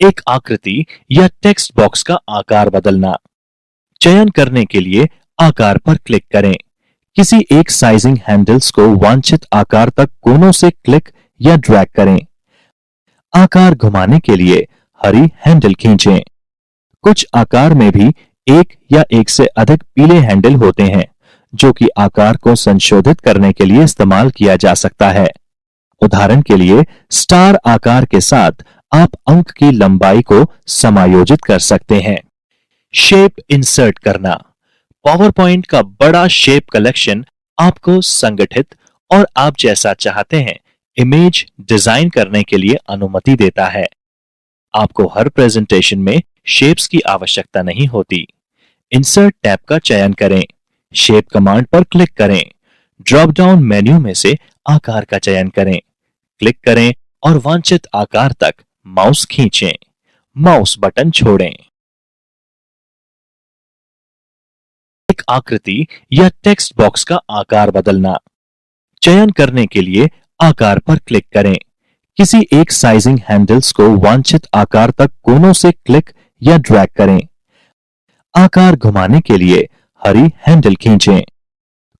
एक आकृति या टेक्स्ट बॉक्स का आकार बदलना। चयन करने के लिए आकार पर क्लिक करें। किसी एक साइजिंग हैंडल्स को वांछित आकार तक कोनों से क्लिक या ड्रैग करें। आकार घुमाने के लिए हरी हैंडल खींचें। कुछ आकार में भी एक या एक से अधिक पीले हैंडल होते हैं जो कि आकार को संशोधित करने के लिए इस्तेमाल किया जा सकता है। उदाहरण के लिए स्टार आकार के साथ आप अंक की लंबाई को समायोजित कर सकते हैं। शेप इंसर्ट करना। पावर पॉइंट का बड़ा शेप कलेक्शन आपको संगठित और आप जैसा चाहते हैं इमेज डिजाइन करने के लिए अनुमति देता है। आपको हर प्रेजेंटेशन में शेप्स की आवश्यकता नहीं होती। इंसर्ट टैब का चयन करें। शेप कमांड पर क्लिक करें। ड्रॉप डाउन मेन्यू में से आकार का चयन करें। क्लिक करें और वांछित आकार तक माउस खींचें। माउस बटन छोड़ें। एक आकृति या टेक्स्ट बॉक्स का आकार बदलना। चयन करने के लिए आकार पर क्लिक करें। किसी एक साइजिंग हैंडल्स को वांछित आकार तक कोनों से क्लिक या ड्रैग करें। आकार घुमाने के लिए हरी हैंडल खींचें।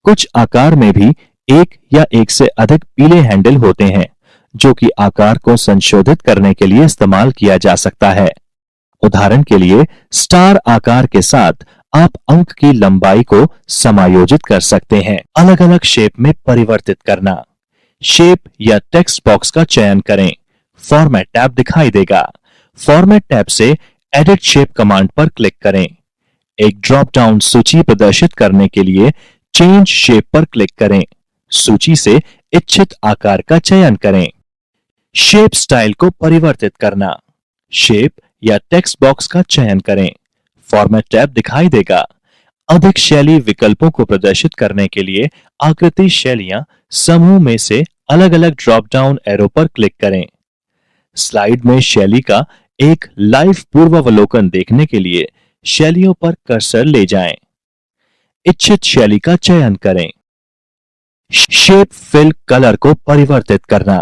कुछ आकार में भी एक या एक से अधिक पीले हैंडल होते हैं जो कि आकार को संशोधित करने के लिए इस्तेमाल किया जा सकता है। उदाहरण के लिए स्टार आकार के साथ आप अंक की लंबाई को समायोजित कर सकते हैं। अलग अलग शेप में परिवर्तित करना। शेप या टेक्स्ट बॉक्स का चयन करें। फॉर्मेट टैब दिखाई देगा। फॉर्मेट टैब से एडिट शेप कमांड पर क्लिक करें। एक ड्रॉप डाउन सूची प्रदर्शित करने के लिए चेंज शेप पर क्लिक करें। सूची से इच्छित आकार का चयन करें। शेप स्टाइल को परिवर्तित करना। शेप या टेक्स्ट बॉक्स का चयन करें। फॉर्मेट टैब दिखाई देगा। अधिक शैली विकल्पों को प्रदर्शित करने के लिए आकृति शैलियां समूह में से अलग अलग ड्रॉप डाउन एरो पर क्लिक करें। स्लाइड में शैली का एक लाइव पूर्वावलोकन देखने के लिए शैलियों पर कर्सर ले जाएं। इच्छित शैली का चयन करें। शेप फिल कलर को परिवर्तित करना।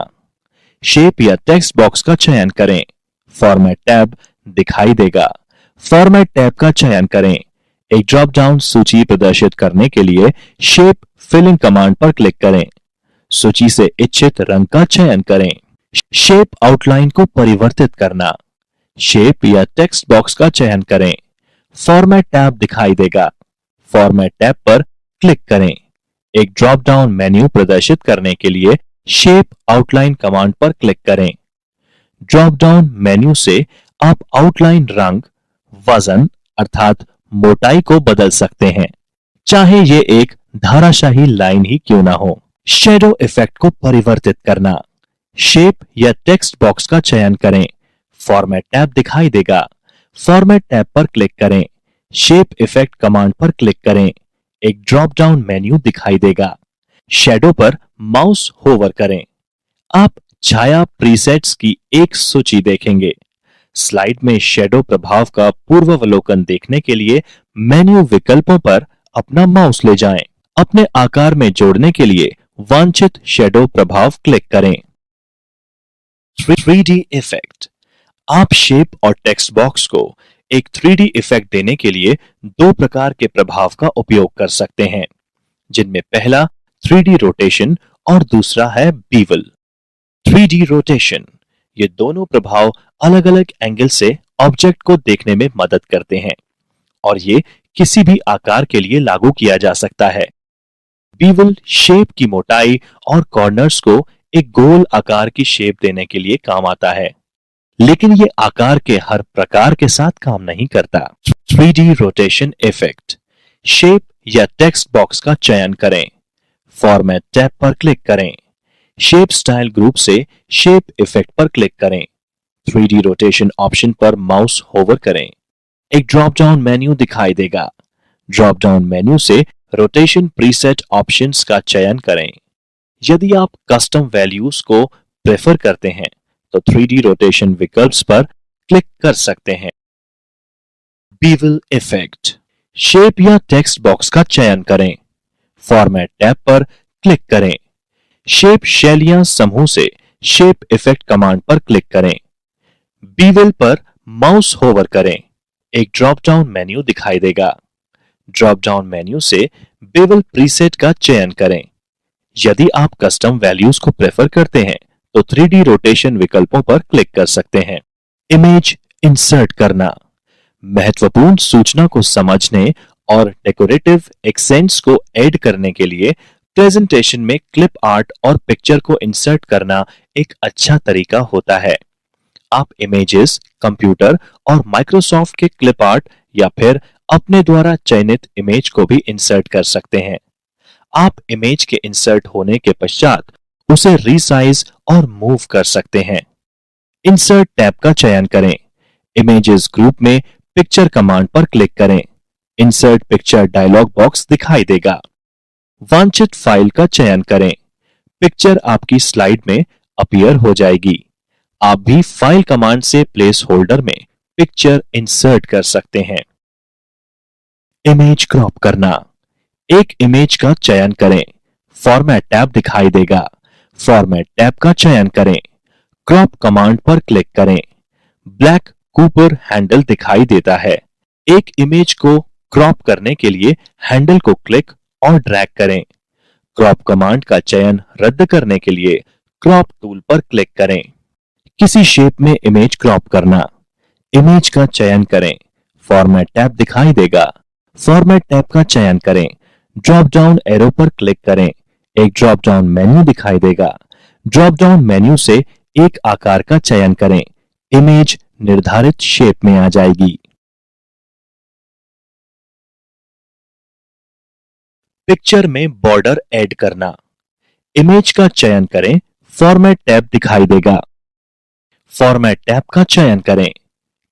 शेप या टेक्स्ट बॉक्स का चयन करें। फॉर्मेट टैब दिखाई देगा। फॉर्मेट टैब का चयन करें। एक ड्रॉप डाउन सूची प्रदर्शित करने के लिए शेप फिलिंग कमांड पर क्लिक करें। सूची से इच्छित रंग का चयन करें। शेप आउटलाइन को परिवर्तित करना। शेप या टेक्स्ट बॉक्स का चयन करें। फॉर्मेट टैब दिखाई देगा। फॉर्मेट टैब पर क्लिक करें। एक ड्रॉप डाउन मेन्यू प्रदर्शित करने के लिए शेप आउटलाइन कमांड पर क्लिक करें। ड्रॉप डाउन मेन्यू से आप आउटलाइन रंग, वजन अर्थात मोटाई को बदल सकते हैं, चाहे ये एक धाराशाही लाइन ही क्यों ना हो। शैडो इफेक्ट को परिवर्तित करना। शेप या टेक्स्ट बॉक्स का चयन करें। फॉर्मेट टैब दिखाई देगा। फॉर्मेट टैब पर क्लिक करें। शेप इफेक्ट कमांड पर क्लिक करें। एक ड्रॉप डाउन मेन्यू दिखाई देगा। शैडो पर माउस होवर करें। आप छाया प्रीसेट्स की एक सूची देखेंगे। स्लाइड में शैडो प्रभाव का पूर्वावलोकन देखने के लिए मेन्यू विकल्पों पर अपना माउस ले जाएं। अपने आकार में जोड़ने के लिए वांछित शैडो प्रभाव क्लिक करें। 3D effect. आप शेप और टेक्स्ट बॉक्स को एक 3D इफेक्ट देने के लिए दो प्रकार के प्रभाव का उपयोग कर सकते हैं, जिनमें पहला 3D रोटेशन और दूसरा है बीवल। 3D रोटेशन ये दोनों प्रभाव अलग अलग एंगल से ऑब्जेक्ट को देखने में मदद करते हैं और ये किसी भी आकार के लिए लागू किया जा सकता है। बीवल शेप की मोटाई और कॉर्नर्स को एक गोल आकार की शेप देने के लिए काम आता है, लेकिन ये आकार के हर प्रकार के साथ काम नहीं करता। 3D rotation effect. शेप या टेक्स्ट बॉक्स का चयन करें, फॉर्मेट टैब पर क्लिक करें, शेप स्टाइल ग्रुप से शेप इफेक्ट पर क्लिक करें, 3D रोटेशन ऑप्शन पर माउस होवर करें। एक ड्रॉप डाउन मेन्यू दिखाई देगा। ड्रॉप डाउन मेन्यू से रोटेशन प्रीसेट ऑप्शंस का चयन करें। यदि आप कस्टम वैल्यूज को प्रेफर करते हैं तो 3D रोटेशन विकल्प पर क्लिक कर सकते हैं। बीवल इफेक्ट। शेप या टेक्स्ट बॉक्स का चयन करें, फॉर्मेट टैब पर क्लिक करें, शेप शैलियां समूह से शेप इफेक्ट कमांड पर क्लिक करें। बीवल पर माउस होवर करें। एक ड्रॉप डाउन मेन्यू दिखाई देगा। ड्रॉप डाउन मेन्यू से बीवल प्रीसेट का चयन करें। यदि आप कस्टम वैल्यूज को प्रेफर करते हैं तो 3D रोटेशन विकल्पों पर क्लिक कर सकते हैं। इमेज इंसर्ट करना। महत्वपूर्ण सूचना को समझने और डेकोरेटिव एक्सेंट्स को ऐड करने के लिए प्रेजेंटेशन में क्लिप आर्ट और पिक्चर को इंसर्ट करना एक अच्छा तरीका होता है। आप इमेजेस कंप्यूटर और माइक्रोसॉफ्ट के क्लिप आर्ट या फिर अपने द्वारा चयनित इमेज को भी इंसर्ट कर सकते हैं। आप इमेज के इंसर्ट होने के पश्चात उसे रीसाइज और मूव कर सकते हैं। इंसर्ट टैब का चयन करें। इमेजेस ग्रुप में पिक्चर कमांड पर क्लिक करें। इंसर्ट पिक्चर डायलॉग बॉक्स दिखाई देगा। वांछित फाइल का चयन करें। पिक्चर आपकी स्लाइड में अपीयर हो जाएगी। आप भी फाइल कमांड से प्लेस होल्डर में पिक्चर इंसर्ट कर सकते हैं। इमेज क्रॉप करना। एक इमेज का चयन करें। फॉर्मेट टैब दिखाई देगा। फॉर्मेट टैब का चयन करें। क्रॉप कमांड पर क्लिक करें। ब्लैक कूपर हैंडल दिखाई देता है। एक इमेज को क्रॉप करने के लिए हैंडल को क्लिक और ड्रैग करें। क्रॉप कमांड का चयन रद्द करने के लिए क्रॉप टूल पर क्लिक करें। किसी शेप में इमेज क्रॉप करना। इमेज का चयन करें। फॉर्मेट टैब दिखाई देगा। फॉर्मेट टैब का चयन करें। ड्रॉप डाउन एरो पर क्लिक करें। एक ड्रॉप डाउन मेन्यू दिखाई देगा। ड्रॉप डाउन मेन्यू से एक आकार का चयन करें। इमेज निर्धारित शेप में आ जाएगी। पिक्चर में बॉर्डर ऐड करना। इमेज का चयन करें। फॉर्मेट टैब दिखाई देगा। फॉर्मेट टैब का चयन करें।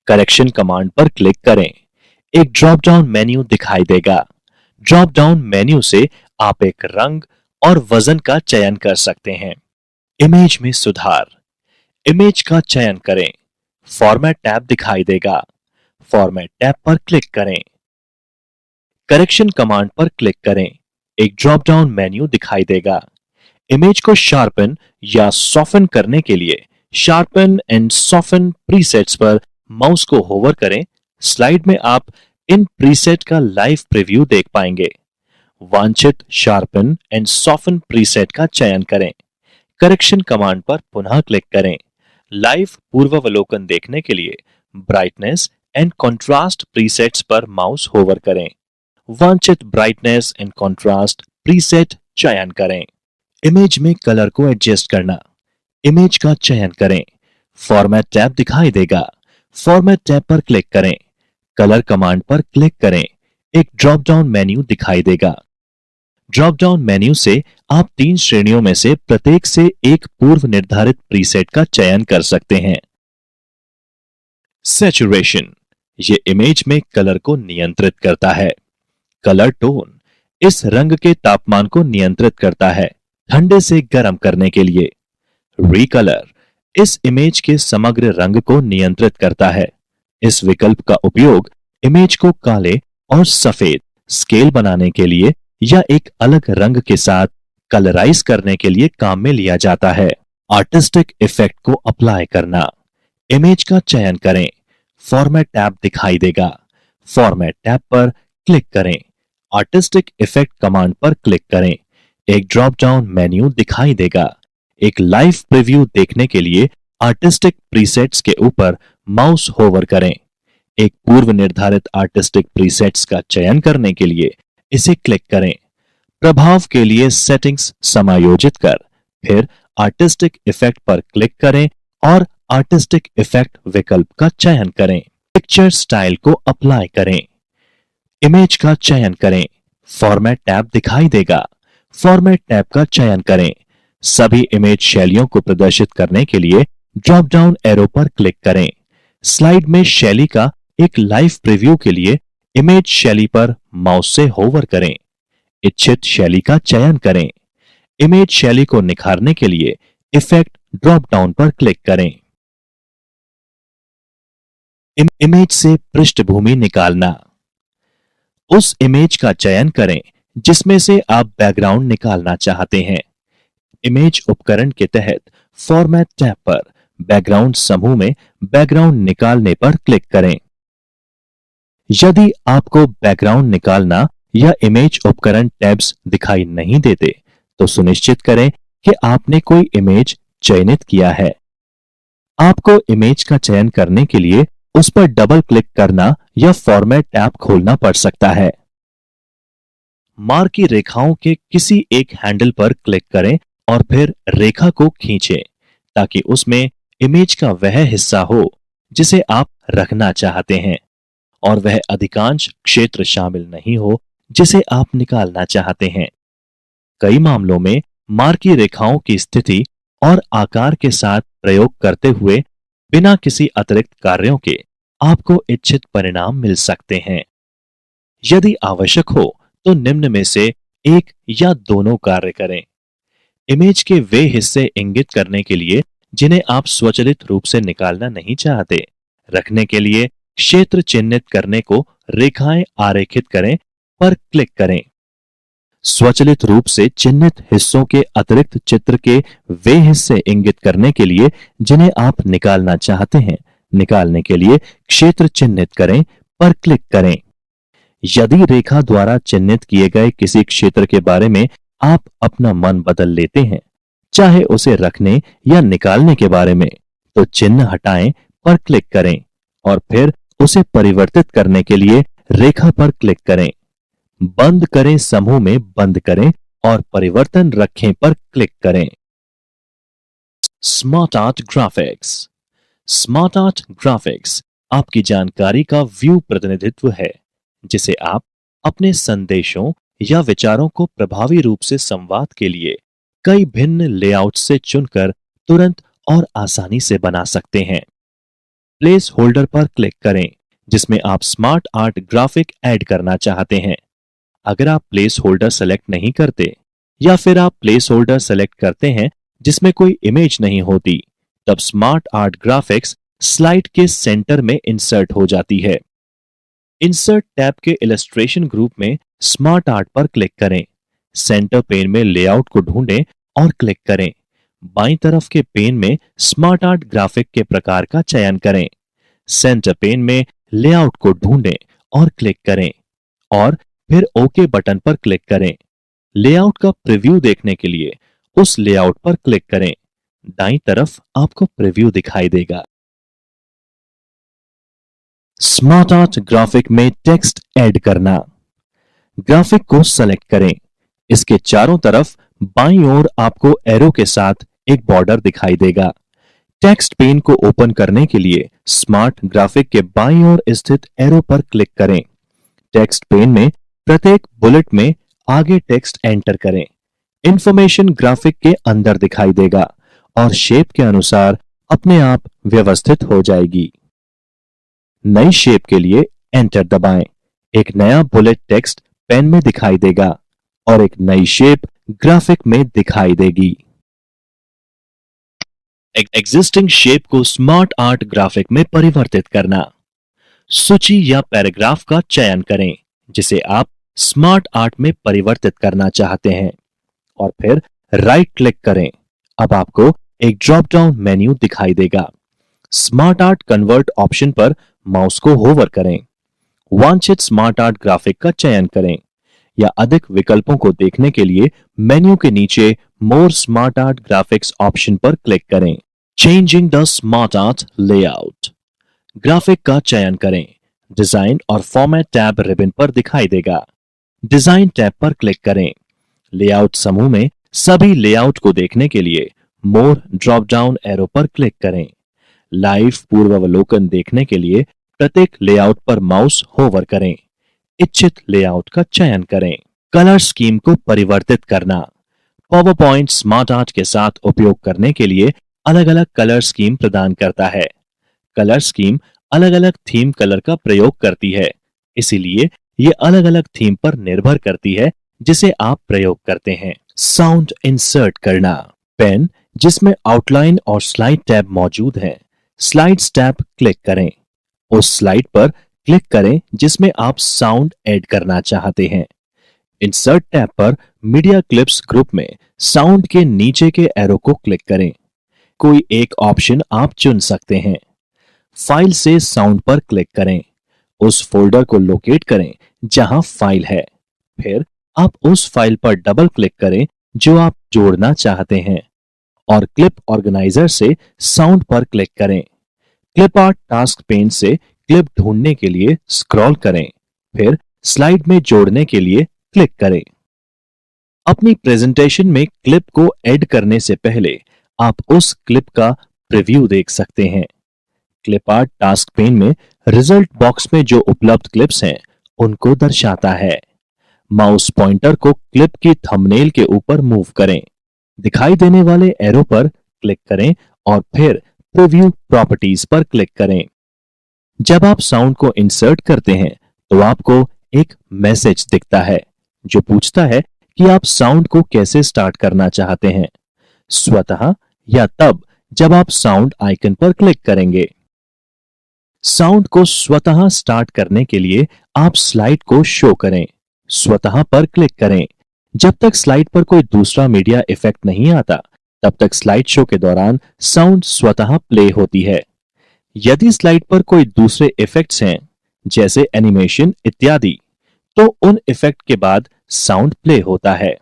करेक्शन कमांड पर क्लिक करें। एक ड्रॉप डाउन मेन्यू दिखाई देगा। ड्रॉप डाउन मेन्यू से आप एक रंग और वजन का चयन कर सकते हैं। इमेज में सुधार। इमेज का चयन करें। फॉर्मेट टैब दिखाई देगा। फॉर्मेट टैब पर क्लिक करें। करेक्शन कमांड पर क्लिक करें। एक ड्रॉप डाउन मेन्यू दिखाई देगा। इमेज को शार्पन या सॉफन करने के लिए शार्पन एंड सॉफन प्रीसेट्स पर माउस को होवर करें। स्लाइड में आप इन प्रीसेट का लाइव प्रीव्यू देख पाएंगे। वांछित शार्पन एंड सॉफन प्रीसेट का चयन करें। करेक्शन कमांड पर पुनः क्लिक करें। लाइव पूर्वावलोकन देखने के लिए ब्राइटनेस एंड कंट्रास्ट प्रीसेट्स पर माउस होवर करें। वांछित ब्राइटनेस एंड कंट्रास्ट प्रीसेट चयन करें। इमेज में कलर को एडजस्ट करना। इमेज का चयन करें। फॉर्मेट टैब दिखाई देगा। फॉर्मेट टैब पर क्लिक करें। कलर कमांड पर क्लिक करें। एक ड्रॉप डाउन मेन्यू दिखाई देगा। ड्रॉप डाउन मेन्यू से आप 3 श्रेणियों में से प्रत्येक से एक पूर्व निर्धारित प्रीसेट का चयन कर सकते हैं। सैचुरेशन। ये इमेज में कलर को नियंत्रित करता है। कलर टोन इस रंग के तापमान को नियंत्रित करता है ठंडे से गर्म करने के लिए। रिकलर इस इमेज के समग्र रंग को नियंत्रित करता है। इस विकल्प का उपयोग इमेज को काले और सफेद स्केल बनाने के लिए या एक अलग रंग के साथ कलराइज करने के लिए काम में लिया जाता है। आर्टिस्टिक इफेक्ट को अप्लाई करना। इमेज का चयन करें। फॉर्मेट टैब दिखाई देगा। फॉर्मेट टैब पर क्लिक करें। आर्टिस्टिक इफेक्ट कमांड पर क्लिक करें। एक ड्रॉप डाउन मेन्यू दिखाई देगा। एक लाइव प्रीव्यू देखने के लिए आर्टिस्टिक प्रीसेट्स के ऊपर माउस होवर करें। एक पूर्व निर्धारित आर्टिस्टिक प्रीसेट्स का चयन करने के लिए इसे क्लिक करें। प्रभाव के लिए सेटिंग्स समायोजित कर फिर आर्टिस्टिक इफेक्ट पर क्लिक करें और आर्टिस्टिक इफेक्ट विकल्प का चयन करें। पिक्चर स्टाइल को अप्लाई करें। इमेज का चयन करें। फॉर्मेट टैब दिखाई देगा। फॉर्मेट टैब का चयन करें। सभी इमेज शैलियों को प्रदर्शित करने के लिए ड्रॉप डाउन एरो पर क्लिक करें। स्लाइड में शैली का एक लाइव प्रीव्यू के लिए इमेज शैली पर माउस से होवर करें। इच्छित शैली का चयन करें। इमेज शैली को निखारने के लिए इफेक्ट ड्रॉप डाउन पर क्लिक करें। इमेज से पृष्ठभूमि निकालना। उस इमेज का चयन करें जिसमें से आप बैकग्राउंड निकालना चाहते हैं। इमेज उपकरण के तहत फॉर्मेट टैब पर बैकग्राउंड समूह में बैकग्राउंड निकालने पर क्लिक करें। यदि आपको बैकग्राउंड निकालना या इमेज उपकरण टैब्स दिखाई नहीं देते तो सुनिश्चित करें कि आपने कोई इमेज चयनित किया है। आपको इमेज का चयन करने के लिए उस पर डबल क्लिक करना या फॉर्मेट टैब खोलना पड़ सकता है। मार्की रेखाओं के किसी एक हैंडल पर क्लिक करें और फिर रेखा को खींचें ताकि उसमें इमेज का वह हिस्सा हो जिसे आप रखना चाहते हैं और वह अधिकांश क्षेत्र शामिल नहीं हो जिसे आप निकालना चाहते हैं। कई मामलों में मार्की रेखाओं की स्थिति और आकार के साथ प्रयोग करते हुए बिना किसी अतिरिक्त कार्यों के आपको इच्छित परिणाम मिल सकते हैं। यदि आवश्यक हो तो निम्न में से एक या दोनों कार्य करें। इमेज के वे हिस्से इंगित करने के लिए जिन्हें आप स्वचालित रूप से निकालना नहीं चाहते, रखने के लिए क्षेत्र चिन्हित करने को रेखाएं आरेखित करें पर क्लिक करें। स्वचालित रूप से चिन्हित हिस्सों के अतिरिक्त चित्र के वे हिस्से इंगित करने के लिए जिन्हें आप निकालना चाहते हैं, निकालने के लिए क्षेत्र चिन्हित करें पर क्लिक करें। यदि रेखा द्वारा चिन्हित किए गए किसी क्षेत्र के बारे में आप अपना मन बदल लेते हैं, चाहे उसे रखने या निकालने के बारे में, तो चिन्ह हटाएं पर क्लिक करें और फिर उसे परिवर्तित करने के लिए रेखा पर क्लिक करें। बंद करें समूह में बंद करें और परिवर्तन रखें पर क्लिक करें। Smart art graphics. Smart art graphics आपकी जानकारी का व्यू प्रतिनिधित्व है जिसे आप अपने संदेशों या विचारों को प्रभावी रूप से संवाद के लिए कई भिन्न लेआउट से चुनकर तुरंत और आसानी से बना सकते हैं। प्लेस होल्डर पर क्लिक करें जिसमें आप स्मार्ट आर्ट ग्राफिक ऐड करना चाहते हैं। अगर आप प्लेस होल्डर सेलेक्ट नहीं करते या फिर आप प्लेस होल्डर सेलेक्ट करते हैं जिसमें कोई इमेज नहीं होती, तब स्मार्ट आर्ट ग्राफिक्स स्लाइड के सेंटर में इंसर्ट हो जाती है। इंसर्ट टैब के इलस्ट्रेशन ग्रुप में स्मार्ट आर्ट पर क्लिक करें। सेंटर पेन में लेआउट को ढूंढें और क्लिक करें। बाईं तरफ के पेन में स्मार्ट आर्ट ग्राफिक के प्रकार का चयन करें। सेंटर पेन में लेआउट को ढूंढें और क्लिक करें और फिर ओके बटन पर क्लिक करें। लेआउट का प्रीव्यू देखने के लिए उस लेआउट पर क्लिक करें। दाईं तरफ आपको प्रीव्यू दिखाई देगा। स्मार्ट आर्ट ग्राफिक में टेक्स्ट ऐड करना। ग्राफिक को सेलेक्ट करें। इसके चारों तरफ बाईं ओर आपको एरो के साथ एक बॉर्डर दिखाई देगा। टेक्स्ट पेन को ओपन करने के लिए स्मार्ट ग्राफिक के बाईं ओर स्थित एरो पर क्लिक करें। टेक्स्ट पेन में प्रत्येक बुलेट में आगे टेक्स्ट एंटर करें। इंफॉर्मेशन ग्राफिक के अंदर दिखाई देगा और शेप के अनुसार अपने आप व्यवस्थित हो जाएगी। नई शेप के लिए एंटर दबाएं। एक नया बुलेट टेक्स्ट पेन में दिखाई देगा और एक नई शेप ग्राफिक में दिखाई देगी। एग्जिस्टिंग शेप को स्मार्ट आर्ट ग्राफिक में परिवर्तित करना। सूची या पैराग्राफ का चयन करें जिसे आप स्मार्ट आर्ट में परिवर्तित करना चाहते हैं और फिर राइट क्लिक करें। अब आपको एक ड्रॉप डाउन मेन्यू दिखाई देगा। स्मार्ट आर्ट कन्वर्ट ऑप्शन पर माउस को होवर करें। वांछित स्मार्ट आर्ट ग्राफिक का चयन करें या अधिक विकल्पों को देखने के लिए मेन्यू के नीचे more smart art graphics option पर क्लिक करें। Changing the smart art layout. Graphic का चयन करें। डिजाइन और फॉर्मेट टैब रिबन पर दिखाई देगा। डिजाइन टैब पर क्लिक करें। लेआउट समूह में सभी लेआउट को देखने के लिए मोर ड्रॉप डाउन एरो पर क्लिक करें। लाइव पूर्वावलोकन देखने के लिए प्रत्येक लेआउट पर माउस होवर करें। इच्छित लेआउट का चयन करें। कलर स्कीम को परिवर्तित करना। पावर पॉइंट स्मार्ट आर्ट के साथ उपयोग करने के लिए अलग अलग कलर स्कीम प्रदान करता है। कलर स्कीम अलग अलग थीम कलर का प्रयोग करती है, इसीलिए ये अलग अलग थीम पर निर्भर करती है जिसे आप प्रयोग करते हैं। साउंड इंसर्ट करना। पेन जिसमें आउटलाइन और स्लाइड टैब मौजूद है, स्लाइड्स टैब क्लिक करें। उस स्लाइड पर क्लिक करें जिसमें आप साउंड ऐड करना चाहते हैं। इंसर्ट टैब पर मीडिया क्लिप्स ग्रुप में साउंड के नीचे के एरो को क्लिक करें। कोई एक ऑप्शन आप चुन सकते हैं। फाइल से साउंड पर क्लिक करें। उस फोल्डर को लोकेट करें जहां फाइल है। फिर आप उस फाइल पर डबल क्लिक करें जो आप जोड़ना चाहते हैं और क्लिप ऑर्गेनाइजर से साउंड पर क्लिक करें। क्लिप आर्ट टास्क पेन से क्लिप ढूंढने के लिए स्क्रॉल करें, फिर स्लाइड में जोड़ने के लिए क्लिक करें। अपनी प्रेजेंटेशन में क्लिप को ऐड करने से पहले आप उस क्लिप का प्रीव्यू देख सकते हैं। क्लिप आर्ट टास्क पेन में रिजल्ट बॉक्स में जो उपलब्ध क्लिप्स हैं उनको दर्शाता है। माउस पॉइंटर को क्लिप की थंबनेल के ऊपर मूव करें। दिखाई देने वाले एरो पर क्लिक करें और फिर प्रीव्यू प्रॉपर्टीज पर क्लिक करें। जब आप साउंड को इंसर्ट करते हैं तो आपको एक मैसेज दिखता है जो पूछता है कि आप साउंड को कैसे स्टार्ट करना चाहते हैं, स्वतः या तब जब आप साउंड आइकन पर क्लिक करेंगे। साउंड को स्वतः स्टार्ट करने के लिए आप स्लाइड को शो करें, स्वतः पर क्लिक करें। जब तक स्लाइड पर कोई दूसरा मीडिया इफेक्ट नहीं आता तब तक स्लाइड शो के दौरान साउंड स्वतः प्ले होती है। यदि स्लाइड पर कोई दूसरे इफेक्ट्स हैं जैसे एनिमेशन इत्यादि, तो उन इफेक्ट के बाद साउंड प्ले होता है।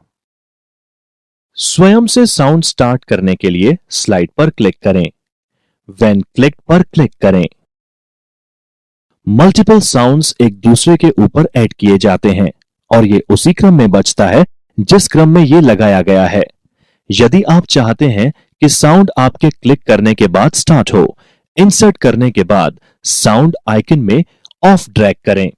स्वयं से साउंड स्टार्ट करने के लिए स्लाइड पर क्लिक करें। व्हेन क्लिक पर क्लिक करें। मल्टीपल साउंड्स एक दूसरे के ऊपर ऐड किए जाते हैं और ये उसी क्रम में बजता है जिस क्रम में ये लगाया गया है। यदि आप चाहते हैं कि साउंड आपके क्लिक करने के बाद स्टार्ट हो, इंसर्ट करने के बाद साउंड आइकन में ऑफ ड्रैग करें।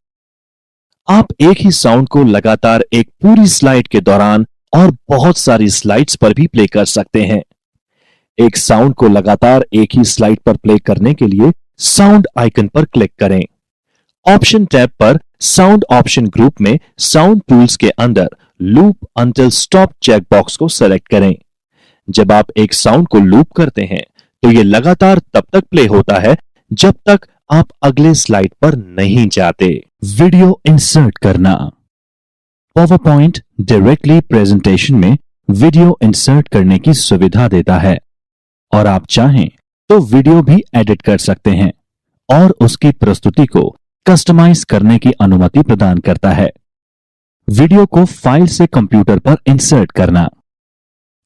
आप एक ही साउंड को लगातार एक पूरी स्लाइड के दौरान और बहुत सारी स्लाइड्स पर भी प्ले कर सकते हैं। एक साउंड को लगातार एक ही स्लाइड पर प्ले करने के लिए साउंड आइकन पर क्लिक करें। ऑप्शन टैब पर साउंड ऑप्शन ग्रुप में साउंड टूल्स के अंदर loop until stop cheque box को सेलेक्ट करें। जब आप एक साउंड को लूप करते हैं तो यह लगातार तब तक प्ले होता है जब तक आप अगले स्लाइड पर नहीं जाते। वीडियो इंसर्ट करना। पावर पॉइंट डायरेक्टली प्रेजेंटेशन में वीडियो इंसर्ट करने की सुविधा देता है और आप चाहें तो वीडियो भी एडिट कर सकते हैं और उसकी प्रस्तुति को कस्टमाइज करने की अनुमति प्रदान करता है। वीडियो को फाइल से कंप्यूटर पर इंसर्ट करना।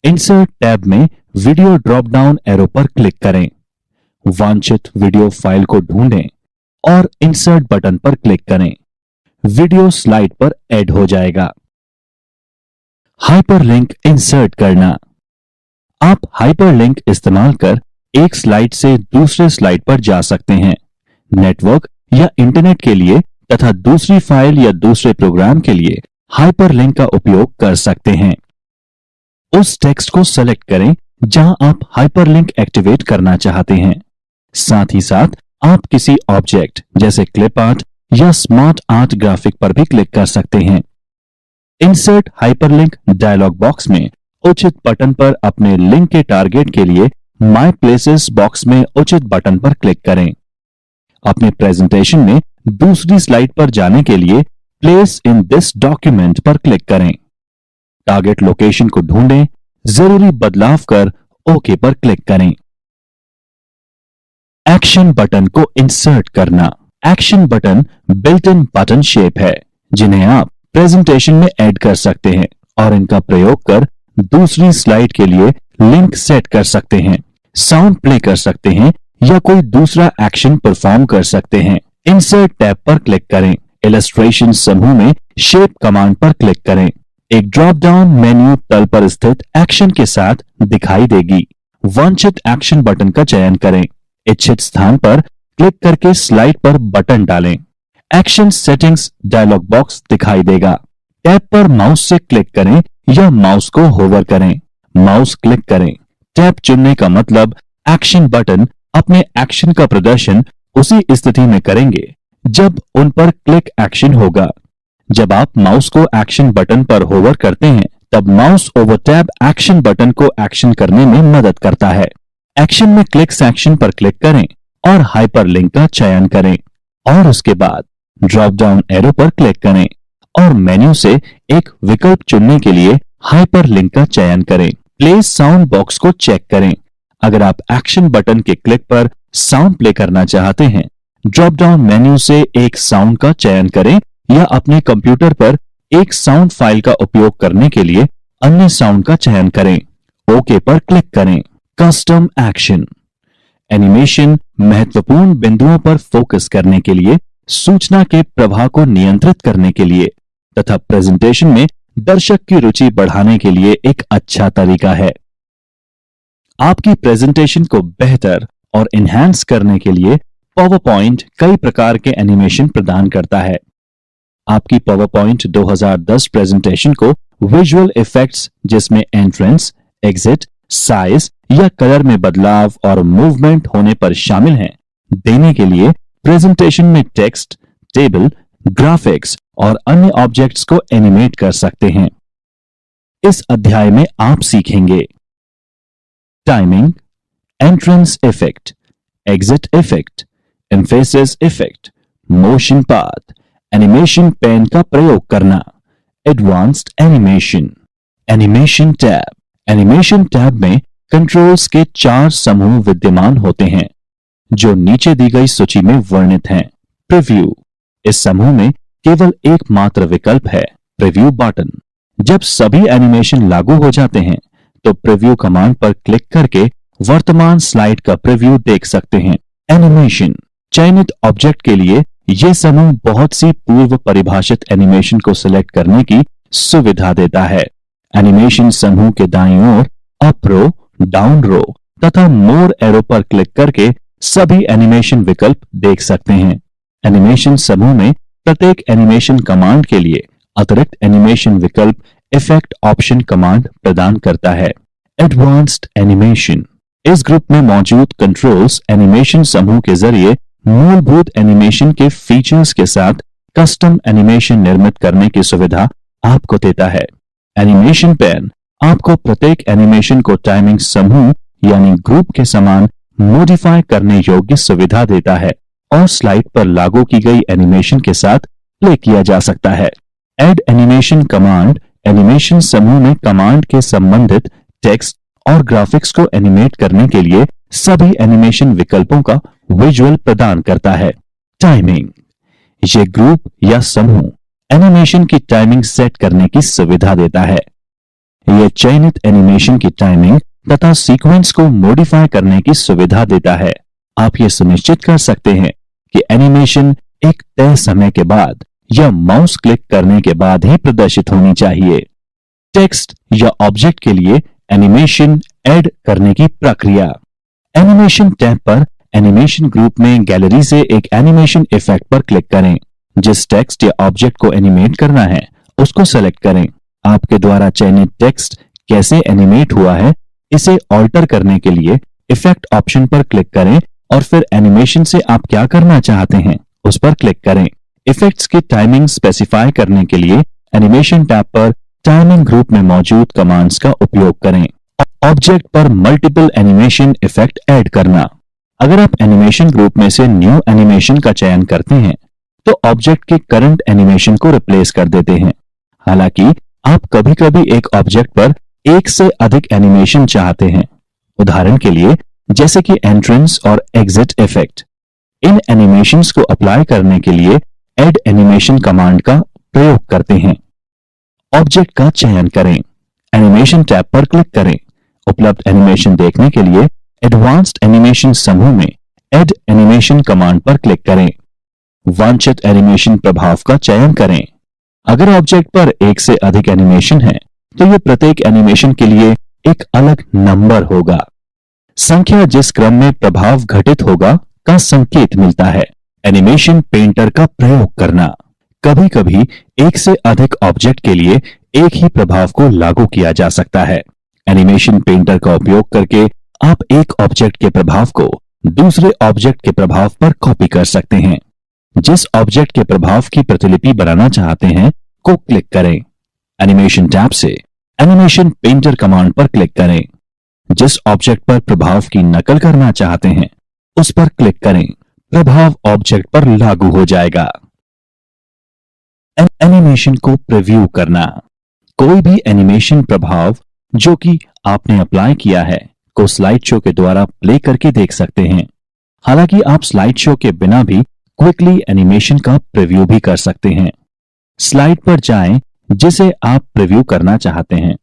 इंसर्ट टैब में वीडियो ड्रॉप डाउन एरो पर क्लिक करें। वांछित वीडियो फाइल को ढूंढें और इंसर्ट बटन पर क्लिक करें। वीडियो स्लाइड पर ऐड हो जाएगा। हाइपरलिंक इंसर्ट करना। आप हाइपरलिंक इस्तेमाल कर एक स्लाइड से दूसरे स्लाइड पर जा सकते हैं। नेटवर्क या इंटरनेट के लिए तथा दूसरी फाइल या दूसरे प्रोग्राम के लिए हाइपरलिंक का उपयोग कर सकते हैं। उस टेक्स्ट को सेलेक्ट करें जहां आप हाइपरलिंक एक्टिवेट करना चाहते हैं। साथ ही साथ आप किसी ऑब्जेक्ट जैसे क्लिप आर्ट या स्मार्ट आर्ट ग्राफिक पर भी क्लिक कर सकते हैं। इंसर्ट हाइपरलिंक डायलॉग बॉक्स में उचित बटन पर अपने लिंक के टारगेट के लिए माय प्लेसेस बॉक्स में उचित बटन पर क्लिक करें। अपने प्रेजेंटेशन में दूसरी स्लाइड पर जाने के लिए प्लेस इन दिस डॉक्यूमेंट पर क्लिक करें। टारगेट लोकेशन को ढूंढें, जरूरी बदलाव कर ओके पर क्लिक करें। एक्शन बटन को इंसर्ट करना। Action button built in button shape है जिन्हें आप प्रेजेंटेशन में ऐड कर सकते हैं और इनका प्रयोग कर दूसरी स्लाइड के लिए लिंक सेट कर सकते हैं। साउंड प्ले कर सकते हैं या कोई दूसरा एक्शन परफॉर्म कर सकते हैं। इंसर्ट टैब पर क्लिक करें। इलस्ट्रेशन समूह में शेप कमांड पर क्लिक करें। एक ड्रॉप डाउन मेन्यू तल पर स्थित एक्शन के साथ दिखाई देगी। वांछित एक्शन बटन का चयन करें। इच्छित स्थान पर क्लिक करके स्लाइड पर बटन डालें। एक्शन सेटिंग्स डायलॉग बॉक्स दिखाई देगा। टैब पर माउस से क्लिक करें या माउस को होवर करें। माउस क्लिक करें। टैब चुनने का मतलब एक्शन बटन अपने एक्शन का प्रदर्शन उसी स्थिति में करेंगे जब उन पर क्लिक एक्शन होगा। जब आप माउस को एक्शन बटन पर होवर करते हैं तब mouse over tab action button को एक्शन करने में मदद करता है। एक्शन में क्लिक सेक्शन पर क्लिक करें और हाइपरलिंक का चयन करें और उसके बाद ड्रॉप डाउन एरो पर क्लिक करें और मेन्यू से एक विकल्प चुनने के लिए हाइपरलिंक का चयन करें। प्ले साउंड बॉक्स को चेक करें। अगर आप एक्शन बटन के क्लिक पर साउंड प्ले करना चाहते हैं, ड्रॉप डाउन मेन्यू से एक साउंड का चयन करें या अपने कंप्यूटर पर एक साउंड फाइल का उपयोग करने के लिए अन्य साउंड का चयन करें। ओके पर क्लिक करें। कस्टम एक्शन एनिमेशन महत्वपूर्ण बिंदुओं पर फोकस करने के लिए, सूचना के प्रवाह को नियंत्रित करने के लिए तथा प्रेजेंटेशन में दर्शक की रुचि बढ़ाने के लिए एक अच्छा तरीका है। आपकी प्रेजेंटेशन को बेहतर और एनहांस करने के लिए पावर पॉइंट कई प्रकार के एनिमेशन प्रदान करता है। आपकी पावर पॉइंट 2010 प्रेजेंटेशन को विजुअल इफेक्ट्स जिसमें एंट्रेंस, एग्जिट, साइज या कलर में बदलाव और मूवमेंट होने पर शामिल हैं, देने के लिए प्रेजेंटेशन में टेक्स्ट, टेबल, ग्राफिक्स और अन्य ऑब्जेक्ट्स को एनिमेट कर सकते हैं। इस अध्याय में आप सीखेंगे timing, entrance effect, exit effect, emphasis effect, motion path, animation pane का प्रयोग करना, advanced animation. Animation tab. Animation tab में कंट्रोल्स के 4 समूह विद्यमान होते हैं जो नीचे दी गई सूची में वर्णित हैं। प्रीव्यू। इस समूह में केवल एकमात्र विकल्प है, प्रीव्यू बटन। जब सभी एनिमेशन लागू हो जाते हैं तो प्रीव्यू कमांड पर क्लिक करके वर्तमान स्लाइड का प्रीव्यू देख सकते हैं। एनिमेशन। चयनित ऑब्जेक्ट के लिए यह समूह बहुत सी पूर्व परिभाषित एनिमेशन को सिलेक्ट करने की सुविधा देता है। एनिमेशन समूह के दाईं ओर अप रो, डाउन रो तथा मोर एरो पर क्लिक करके सभी एनिमेशन विकल्प देख सकते हैं। एनिमेशन समूह में प्रत्येक एनिमेशन कमांड के लिए अतिरिक्त एनिमेशन विकल्प इफेक्ट ऑप्शन कमांड प्रदान करता है। Advanced animation. इस ग्रुप में मौजूद कंट्रोल्स एनिमेशन समूह के जरिए मूलभूत एनिमेशन के फीचर्स के साथ कस्टम एनिमेशन निर्मित करने की सुविधा आपको देता है। एनिमेशन पेन आपको प्रत्येक एनिमेशन को टाइमिंग समूह यानी ग्रुप के समान मॉडिफाई करने योग्य सुविधा देता है और स्लाइड पर लागू की गई एनिमेशन के साथ प्ले किया जा सकता है। एड एनिमेशन कमांड एनिमेशन समूह में कमांड के संबंधित टेक्स्ट और ग्राफिक्स को एनिमेट करने के लिए सभी एनिमेशन विकल्पों का विजुअल प्रदान करता है। टाइमिंग। ये ग्रुप या समूह एनिमेशन की टाइमिंग सेट करने की सुविधा देता है। यह चयनित एनिमेशन की टाइमिंग तथा सीक्वेंस को मॉडिफाई करने की सुविधा देता है। आप यह सुनिश्चित कर सकते हैं कि एनिमेशन एक तय समय के बाद या माउस क्लिक करने के बाद ही प्रदर्शित होनी चाहिए। टेक्स्ट या ऑब्जेक्ट के लिए एनिमेशन ऐड करने की प्रक्रिया। एनिमेशन टैब पर एनिमेशन ग्रुप में गैलरी से एक एनिमेशन इफेक्ट पर क्लिक करें। जिस टेक्स्ट या ऑब्जेक्ट को एनिमेट करना है उसको सेलेक्ट करें। आपके द्वारा चयनित टेक्स्ट कैसे एनिमेट हुआ है इसे ऑल्टर करने के लिए इफेक्ट ऑप्शन पर क्लिक करें और फिर एनिमेशन से आप क्या करना चाहते हैं उस पर क्लिक करें। इफेक्ट्स की टाइमिंग स्पेसिफाई करने के लिए एनिमेशन टैब पर टाइमिंग ग्रुप में मौजूद कमांड्स का उपयोग करें। ऑब्जेक्ट पर मल्टीपल एनिमेशन इफेक्ट ऐड करना। अगर आप एनिमेशन ग्रुप में से न्यू एनिमेशन का चयन करते हैं तो ऑब्जेक्ट के करंट एनिमेशन को रिप्लेस कर देते हैं। हालांकि आप कभी-कभी एक ऑब्जेक्ट पर एक से अधिक एनिमेशन चाहते हैं, उदाहरण के लिए जैसे कि एंट्रेंस और एग्जिट इफेक्ट। इन एनिमेशंस को अप्लाई करने के लिए एड एनिमेशन कमांड का प्रयोग करते हैं। ऑब्जेक्ट का चयन करें। एनिमेशन टैब पर क्लिक करें। उपलब्ध एनिमेशन देखने के लिए एडवांस्ड एनिमेशन समूह में एड एनिमेशन कमांड पर क्लिक करें। वांछित एनिमेशन प्रभाव का चयन करें। अगर ऑब्जेक्ट पर एक से अधिक एनिमेशन है तो यह प्रत्येक एनिमेशन के लिए एक अलग नंबर होगा। संख्या जिस क्रम में प्रभाव घटित होगा का संकेत मिलता है। एनिमेशन पेंटर का प्रयोग करना। कभी कभी एक से अधिक ऑब्जेक्ट के लिए एक ही प्रभाव को लागू किया जा सकता है। एनिमेशन पेंटर का उपयोग करके आप एक ऑब्जेक्ट के प्रभाव को दूसरे ऑब्जेक्ट के प्रभाव पर कॉपी कर सकते हैं। जिस ऑब्जेक्ट के प्रभाव की प्रतिलिपि बनाना चाहते हैं को क्लिक करें। एनिमेशन टैब से एनिमेशन पेंटर कमांड पर क्लिक करें। जिस ऑब्जेक्ट पर प्रभाव की नकल करना चाहते हैं उस पर क्लिक करें। प्रभाव ऑब्जेक्ट पर लागू हो जाएगा। एनिमेशन को प्रीव्यू करना। कोई भी एनिमेशन प्रभाव जो कि आपने अप्लाई किया है को स्लाइड शो के द्वारा प्ले करके देख सकते हैं। हालांकि आप स्लाइड शो के बिना भी क्विकली एनिमेशन का प्रीव्यू भी कर सकते हैं। स्लाइड पर जाएं जिसे आप प्रीव्यू करना चाहते हैं।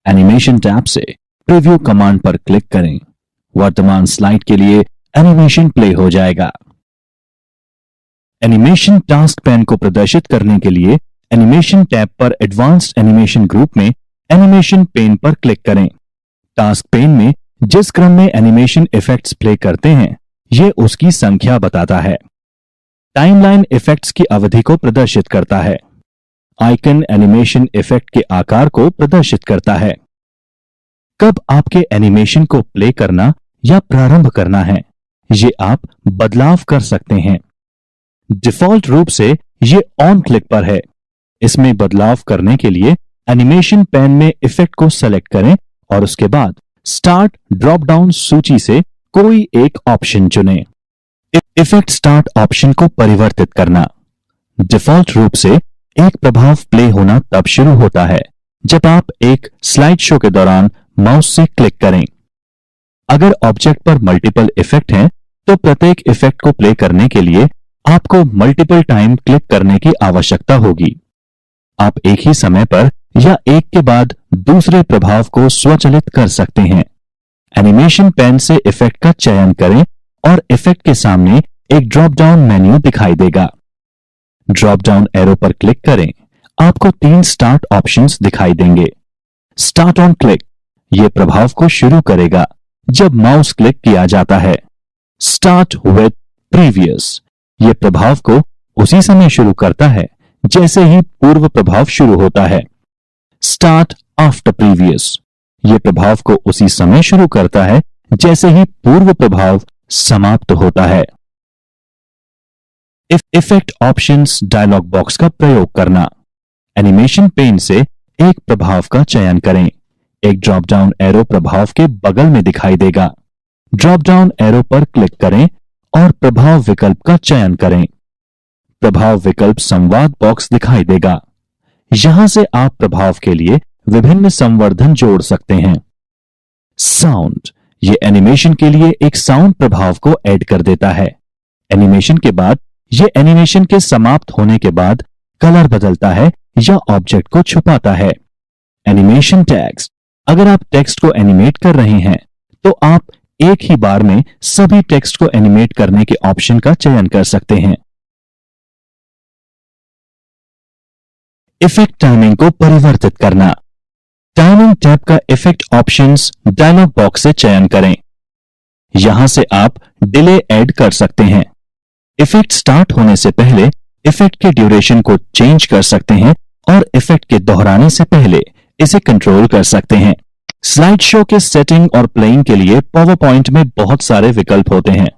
एनिमेशन टैब से प्रीव्यू कमांड पर क्लिक करें। वर्तमान स्लाइड के लिए एनिमेशन प्ले हो जाएगा। एनिमेशन टास्क पैन को प्रदर्शित करने के लिए एनिमेशन टैब पर एडवांस्ड एनिमेशन ग्रुप में एनिमेशन पेन पर क्लिक करें। टास्क पेन में जिस क्रम में एनिमेशन इफेक्ट्स प्ले करते हैं यह उसकी संख्या बताता है। टाइमलाइन इफेक्ट्स की अवधि को प्रदर्शित करता है। आइकन एनिमेशन इफेक्ट के आकार को प्रदर्शित करता है। कब आपके एनिमेशन को प्ले करना या प्रारंभ करना है ये आप बदलाव कर सकते हैं। डिफॉल्ट रूप से ये ऑन क्लिक पर है। इसमें बदलाव करने के लिए एनिमेशन पैन में इफेक्ट को सेलेक्ट करें और उसके बाद स्टार्ट ड्रॉप डाउन सूची से कोई एक ऑप्शन चुनें। इफेक्ट स्टार्ट ऑप्शन को परिवर्तित करना। डिफॉल्ट रूप से एक प्रभाव प्ले होना तब शुरू होता है जब आप एक स्लाइड शो के दौरान माउस से क्लिक करें। अगर ऑब्जेक्ट पर मल्टीपल इफेक्ट हैं तो प्रत्येक इफेक्ट को प्ले करने के लिए आपको मल्टीपल टाइम क्लिक करने की आवश्यकता होगी। आप एक ही समय पर या एक के बाद दूसरे प्रभाव को स्वचालित कर सकते हैं। एनिमेशन पैन से इफेक्ट का चयन करें और इफेक्ट के सामने एक ड्रॉप डाउन मेन्यू दिखाई देगा। ड्रॉप डाउन एरो पर क्लिक करें। आपको 3 स्टार्ट ऑप्शंस दिखाई देंगे। स्टार्ट ऑन क्लिक यह प्रभाव को शुरू करेगा जब माउस क्लिक किया जाता है। स्टार्ट विद प्रीवियस यह प्रभाव को उसी समय शुरू करता है जैसे ही पूर्व प्रभाव शुरू होता है। स्टार्ट आफ्टर प्रीवियस यह प्रभाव को उसी समय शुरू करता है जैसे ही पूर्व प्रभाव समाप्त होता है। इफेक्ट ऑप्शंस डायलॉग बॉक्स का प्रयोग करना। एनिमेशन पेन से एक प्रभाव का चयन करें। एक ड्रॉप डाउन एरो प्रभाव के बगल में दिखाई देगा। ड्रॉप डाउन एरो पर क्लिक करें और प्रभाव विकल्प का चयन करें। प्रभाव विकल्प संवाद बॉक्स दिखाई देगा। यहां से आप प्रभाव के लिए विभिन्न संवर्धन जोड़ सकते हैं। साउंड ये एनिमेशन के लिए एक साउंड प्रभाव को ऐड कर देता है। एनिमेशन के बाद ये एनिमेशन के समाप्त होने के बाद कलर बदलता है या ऑब्जेक्ट को छुपाता है। एनिमेशन टेक्स्ट अगर आप टेक्स्ट को एनिमेट कर रहे हैं तो आप एक ही बार में सभी टेक्स्ट को एनिमेट करने के ऑप्शन का चयन कर सकते हैं। इफेक्ट टाइमिंग को परिवर्तित करना। टाइमिंग टैब का इफेक्ट ऑप्शंस डायलॉग बॉक्स से चयन करें। यहां से आप डिले ऐड कर सकते हैं। इफेक्ट स्टार्ट होने से पहले इफेक्ट के ड्यूरेशन को चेंज कर सकते हैं और इफेक्ट के दोहराने से पहले इसे कंट्रोल कर सकते हैं। स्लाइड शो के सेटिंग और प्लेइंग के लिए पावर पॉइंट में बहुत सारे विकल्प होते हैं।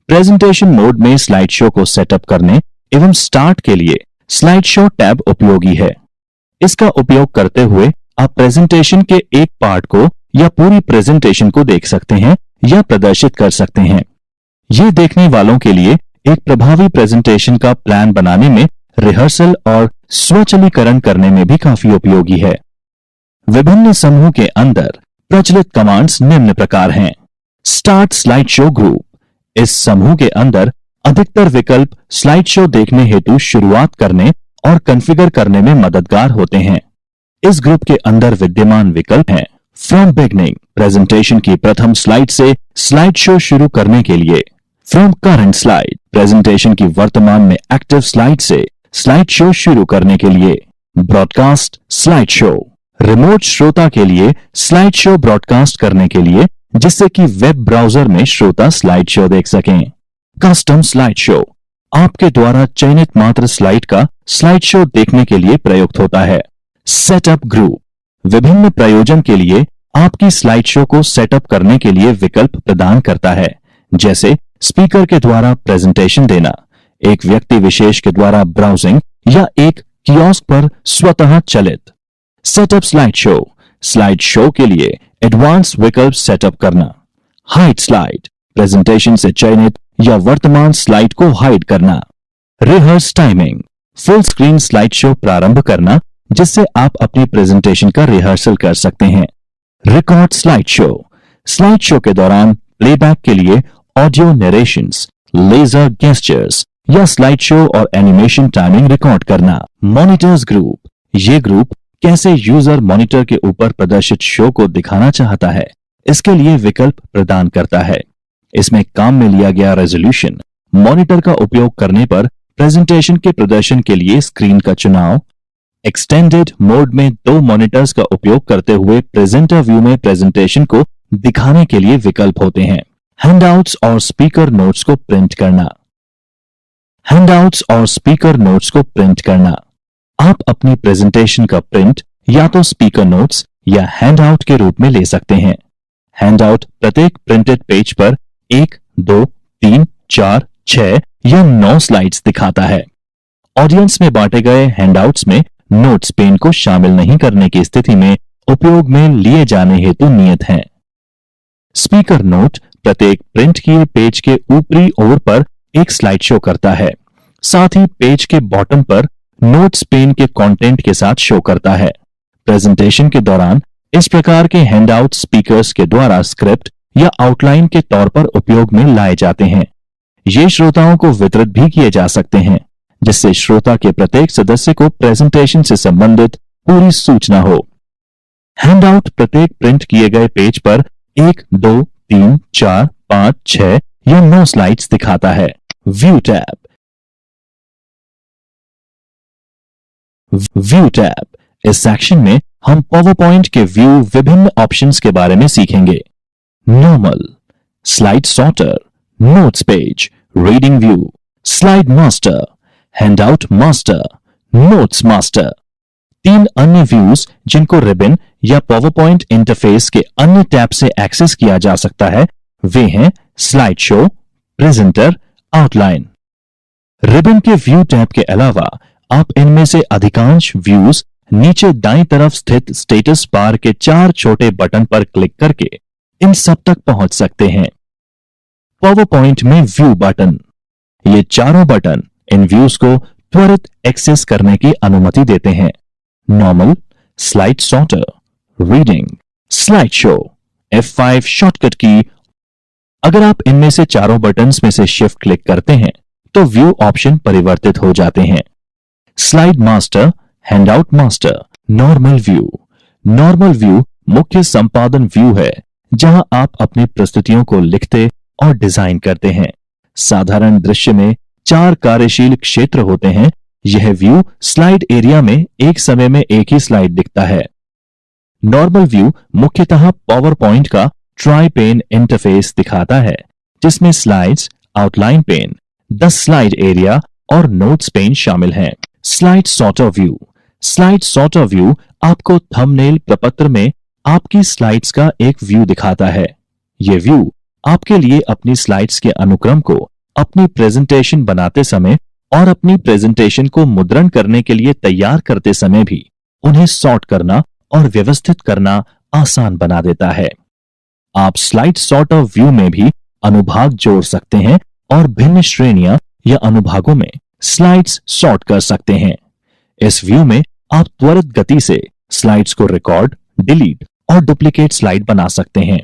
प्रेजेंटेशन मोड में स्लाइड शो को सेटअप करने एवं स्टार्ट के लिए स्लाइड शो टैब उपयोगी है। इसका उपयोग करते हुए आप प्रेजेंटेशन के एक पार्ट को या पूरी प्रेजेंटेशन को देख सकते हैं या प्रदर्शित कर सकते हैं। ये देखने वालों के लिए एक प्रभावी प्रेजेंटेशन का प्लान बनाने में, रिहर्सल और स्वचालीकरण करने में भी काफी उपयोगी है। विभिन्न समूह के अंदर प्रचलित कमांड्स निम्न प्रकार हैं। स्टार्ट स्लाइड शो ग्रुप इस समूह के अंदर अधिकतर विकल्प स्लाइड शो देखने हेतु शुरुआत करने और कॉन्फ़िगर करने में मददगार होते हैं। इस ग्रुप के अंदर विद्यमान विकल्प हैं फ्रॉम बिगनिंग, प्रेजेंटेशन की प्रथम स्लाइड से स्लाइड शो शुरू करने के लिए। फ्रॉम करंट स्लाइड, प्रेजेंटेशन की वर्तमान में एक्टिव स्लाइड से स्लाइड शो शुरू करने के लिए। ब्रॉडकास्ट स्लाइड शो, रिमोट श्रोता के लिए स्लाइड शो ब्रॉडकास्ट करने के लिए, जिससे कि वेब ब्राउजर में श्रोता स्लाइड शो देख सकें। कस्टम स्लाइड शो, आपके द्वारा चयनित मात्र स्लाइड का स्लाइड शो देखने के लिए प्रयुक्त होता है। सेटअप ग्रुप, विभिन्न प्रयोजन के लिए आपकी स्लाइड शो को सेटअप करने के लिए विकल्प प्रदान करता है, जैसे स्पीकर के द्वारा प्रेजेंटेशन देना, एक व्यक्ति विशेष के द्वारा ब्राउजिंग या एक कियोस्क पर स्वतः चलित। सेटअप स्लाइड शो के लिए एडवांस विकल्प सेटअप करना। हाइड स्लाइड, प्रेजेंटेशन से चयनित या वर्तमान स्लाइड को हाइड करना। Rehearse timing, full screen slide show प्रारंभ करना, जिससे आप अपनी प्रेजेंटेशन का रिहर्सल कर सकते हैं। रिकॉर्ड स्लाइड शो के दौरान प्लेबैक के लिए ऑडियो नरेशंस, लेजर गेस्चर्स या स्लाइड शो और एनिमेशन टाइमिंग रिकॉर्ड करना। मॉनिटर्स ग्रुप, ये ग्रुप कैसे यूजर मॉनिटर के ऊपर प्रदर्शित शो को दिखाना चाहता है, इसके लिए विकल्प प्रदान करता है। इसमें काम में लिया गया रेजोल्यूशन, मॉनिटर का उपयोग करने पर प्रेजेंटेशन के प्रदर्शन के लिए स्क्रीन का चुनाव, एक्सटेंडेड मोड में 2 मॉनिटर्स का उपयोग करते हुए प्रेजेंटर व्यू में प्रेजेंटेशन को दिखाने के लिए विकल्प होते हैं। हैंडआउट्स और स्पीकर नोट्स को प्रिंट करना। हैंडआउट्स और स्पीकर नोट्स को प्रिंट करना, आप अपनी प्रेजेंटेशन का प्रिंट या तो स्पीकर नोट्स या हैंडआउट के रूप में ले सकते हैं। हैंडआउट प्रत्येक प्रिंटेड पेज पर 1, 2, 3, 4, 6 या 9 स्लाइड्स दिखाता है। ऑडियंस में बांटे गए हैंडआउट्स में नोट्स पेन को शामिल नहीं करने की स्थिति में उपयोग में लिए जाने हेतु नियत हैं। स्पीकर नोट प्रत्येक प्रिंट किए पेज के ऊपरी ओर पर एक स्लाइड शो करता है, साथ ही पेज के बॉटम पर नोट्स पेन के कंटेंट के साथ शो करता है। प्रेजेंटेशन के दौरान इस प्रकार के हैंडआउट स्पीकर्स के द्वारा स्क्रिप्ट या आउटलाइन के तौर पर उपयोग में लाए जाते हैं। ये श्रोताओं को वितरित भी किए जा सकते हैं, जिससे श्रोता के प्रत्येक सदस्य को प्रेजेंटेशन से संबंधित पूरी सूचना हो। हैंडआउट प्रत्येक प्रिंट किए गए पेज पर 1, 2, 3, 4, 5, 6 या 9 स्लाइड्स दिखाता है। व्यू टैब, इस सेक्शन में हम पावर पॉइंट के व्यू विभिन्न ऑप्शंस के बारे में सीखेंगे। Normal, slide sorter, notes page, reading view, slide master, handout master, notes master. 3 अन्य व्यूज जिनको रिबन या पावर पॉइंट इंटरफेस के अन्य टैब से एक्सेस किया जा सकता है, वे हैं slide show, presenter, outline. Ribbon के व्यू टैब के अलावा आप इनमें से अधिकांश व्यूज नीचे दाईं तरफ स्थित स्टेटस बार के 4 छोटे बटन पर क्लिक करके इन सब तक पहुंच सकते हैं। पावर पॉइंट में व्यू बटन, ये चारों बटन इन व्यूज को त्वरित एक्सेस करने की अनुमति देते हैं। Normal, slide sorter, reading, slide show, F5 shortcut की। अगर आप इनमें से चारों बटन्स में से शिफ्ट क्लिक करते हैं तो व्यू ऑप्शन परिवर्तित हो जाते हैं। Slide master, handout master, normal view. Normal view मुख्य संपादन व्यू है, जहां आप अपनी प्रस्तुतियों को लिखते और डिजाइन करते हैं। साधारण दृश्य में 4 कार्यशील क्षेत्र होते हैं। यह व्यू स्लाइड एरिया में एक समय में एक ही स्लाइड दिखता है। नॉर्मल व्यू मुख्यतः पावर पॉइंट का ट्राई पेन इंटरफेस दिखाता है, जिसमें slides, outline pane, 10 slide area और नोट्स पेन शामिल हैं। Slide sorter view, slide sorter view आपको थंबनेल प्रपत्र में आपकी स्लाइड्स का एक व्यू दिखाता है। यह व्यू आपके लिए अपनी स्लाइड्स के अनुक्रम को अपनी प्रेजेंटेशन बनाते समय और अपनी प्रेजेंटेशन को मुद्रण करने के लिए तैयार करते समय भी उन्हें सॉर्ट करना और व्यवस्थित करना आसान बना देता है। आप स्लाइड सॉर्टर व्यू में भी अनुभाग जोड़ सकते हैं और भिन्न श्रेणियां या अनुभागों में स्लाइड्स सॉर्ट कर सकते हैं। इस व्यू में आप त्वरित गति से स्लाइड्स को रिकॉर्ड, डिलीट और डुप्लीकेट स्लाइड बना सकते हैं।